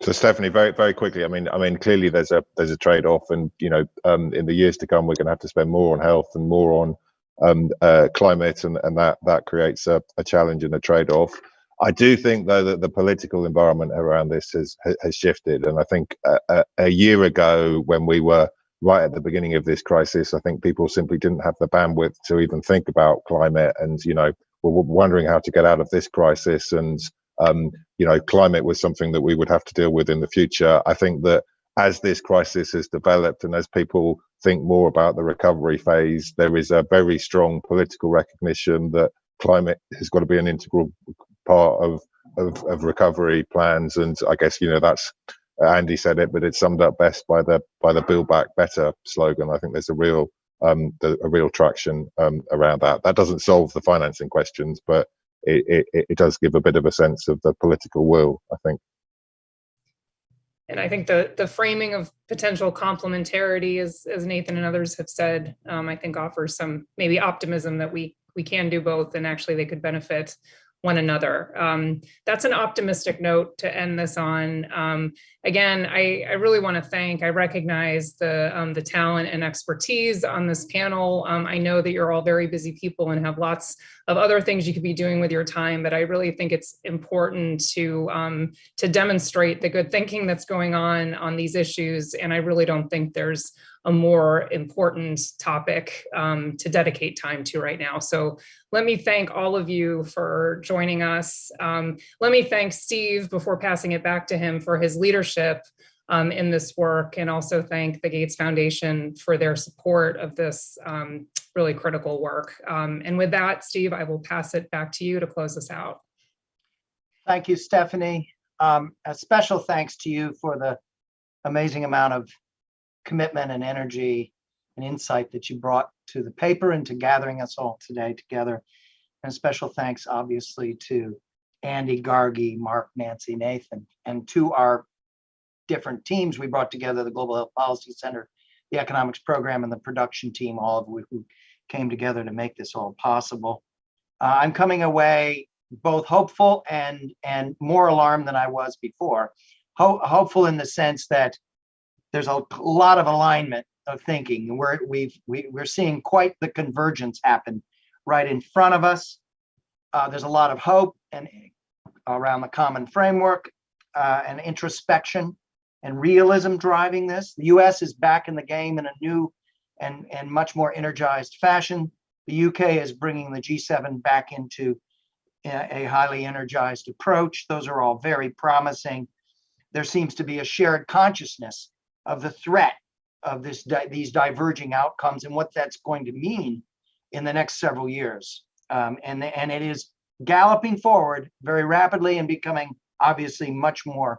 So Stephanie, very, very quickly, I mean, clearly there's a trade-off, and in the years to come, we're going to have to spend more on health and more on climate, and that creates a challenge and a trade-off. I do think, though, that the political environment around this has shifted, and I think a year ago, when we were right at the beginning of this crisis, I think people simply didn't have the bandwidth to even think about climate, and were wondering how to get out of this crisis, and climate was something that we would have to deal with in the future. I think that as this crisis has developed and as people think more about the recovery phase, there is a very strong political recognition that climate has got to be an integral part of recovery plans. And I guess that's, Andy said it, but it's summed up best by the Build Back Better slogan. I think there's a real traction around that. That doesn't solve the financing questions, but it does give a bit of a sense of the political will, I think. And I think the framing of potential complementarity, as Nathan and others have said, I think offers some maybe optimism that we can do both, and actually they could benefit one another. That's an optimistic note to end this on. Again, I really want to I recognize the talent and expertise on this panel. I know that you're all very busy people and have lots of other things you could be doing with your time, but I really think it's important to demonstrate the good thinking that's going on these issues. And I really don't think there's a more important topic to dedicate time to right now. So let me thank all of you for joining us. Let me thank Steve, before passing it back to him, for his leadership in this work, and also thank the Gates Foundation for their support of this really critical work. And with that, Steve, I will pass it back to you to close us out. Thank you, Stephanie. A special thanks to you for the amazing amount of commitment and energy and insight that you brought to the paper and to gathering us all today together. And a special thanks, obviously, to Andy, Gargi, Mark, Nancy, Nathan, and to our different teams we brought together, the Global Health Policy Center, the Economics Program, and the production team, all of who came together to make this all possible. I'm coming away both hopeful and more alarmed than I was before. Hopeful in the sense that there's a lot of alignment of thinking. We're seeing quite the convergence happen right in front of us. There's a lot of hope and around the common framework and introspection and realism driving this. The US is back in the game in a new and much more energized fashion. The UK is bringing the G7 back into a highly energized approach. Those are all very promising. There seems to be a shared consciousness of the threat of these diverging outcomes and what that's going to mean in the next several years. And it is galloping forward very rapidly and becoming obviously much more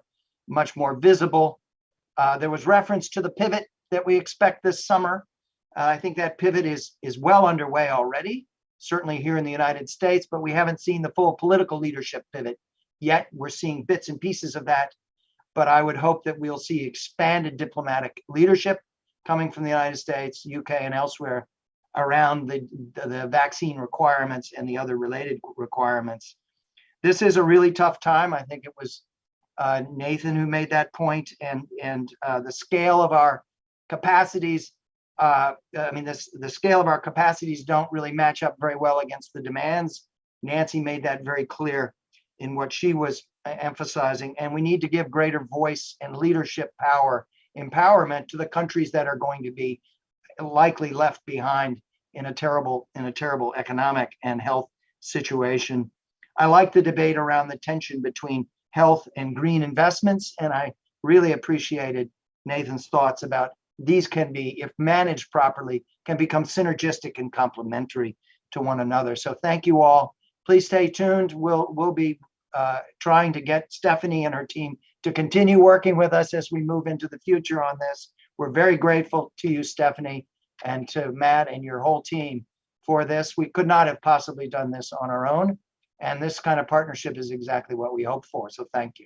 visible. There was reference to the pivot that we expect this summer. I think that pivot is well underway already, certainly here in the United States, but we haven't seen the full political leadership pivot yet. We're seeing bits and pieces of that, but I would hope that we'll see expanded diplomatic leadership coming from the United States, UK, and elsewhere around the vaccine requirements and the other related requirements. This is a really tough time. I think it was Nathan who made that point, and the scale of our capacities. The scale of our capacities don't really match up very well against the demands. Nancy made that very clear in what she was emphasizing, and we need to give greater voice and leadership empowerment to the countries that are going to be likely left behind in a terrible economic and health situation. I like the debate around the tension between health and green investments, and I really appreciated Nathan's thoughts about these can be, if managed properly, can become synergistic and complementary to one another. So thank you all. Please stay tuned. We'll be trying to get Stephanie and her team to continue working with us as we move into the future on this. We're very grateful to you, Stephanie, and to Matt and your whole team for this. We could not have possibly done this on our own, and this kind of partnership is exactly what we hope for. So thank you.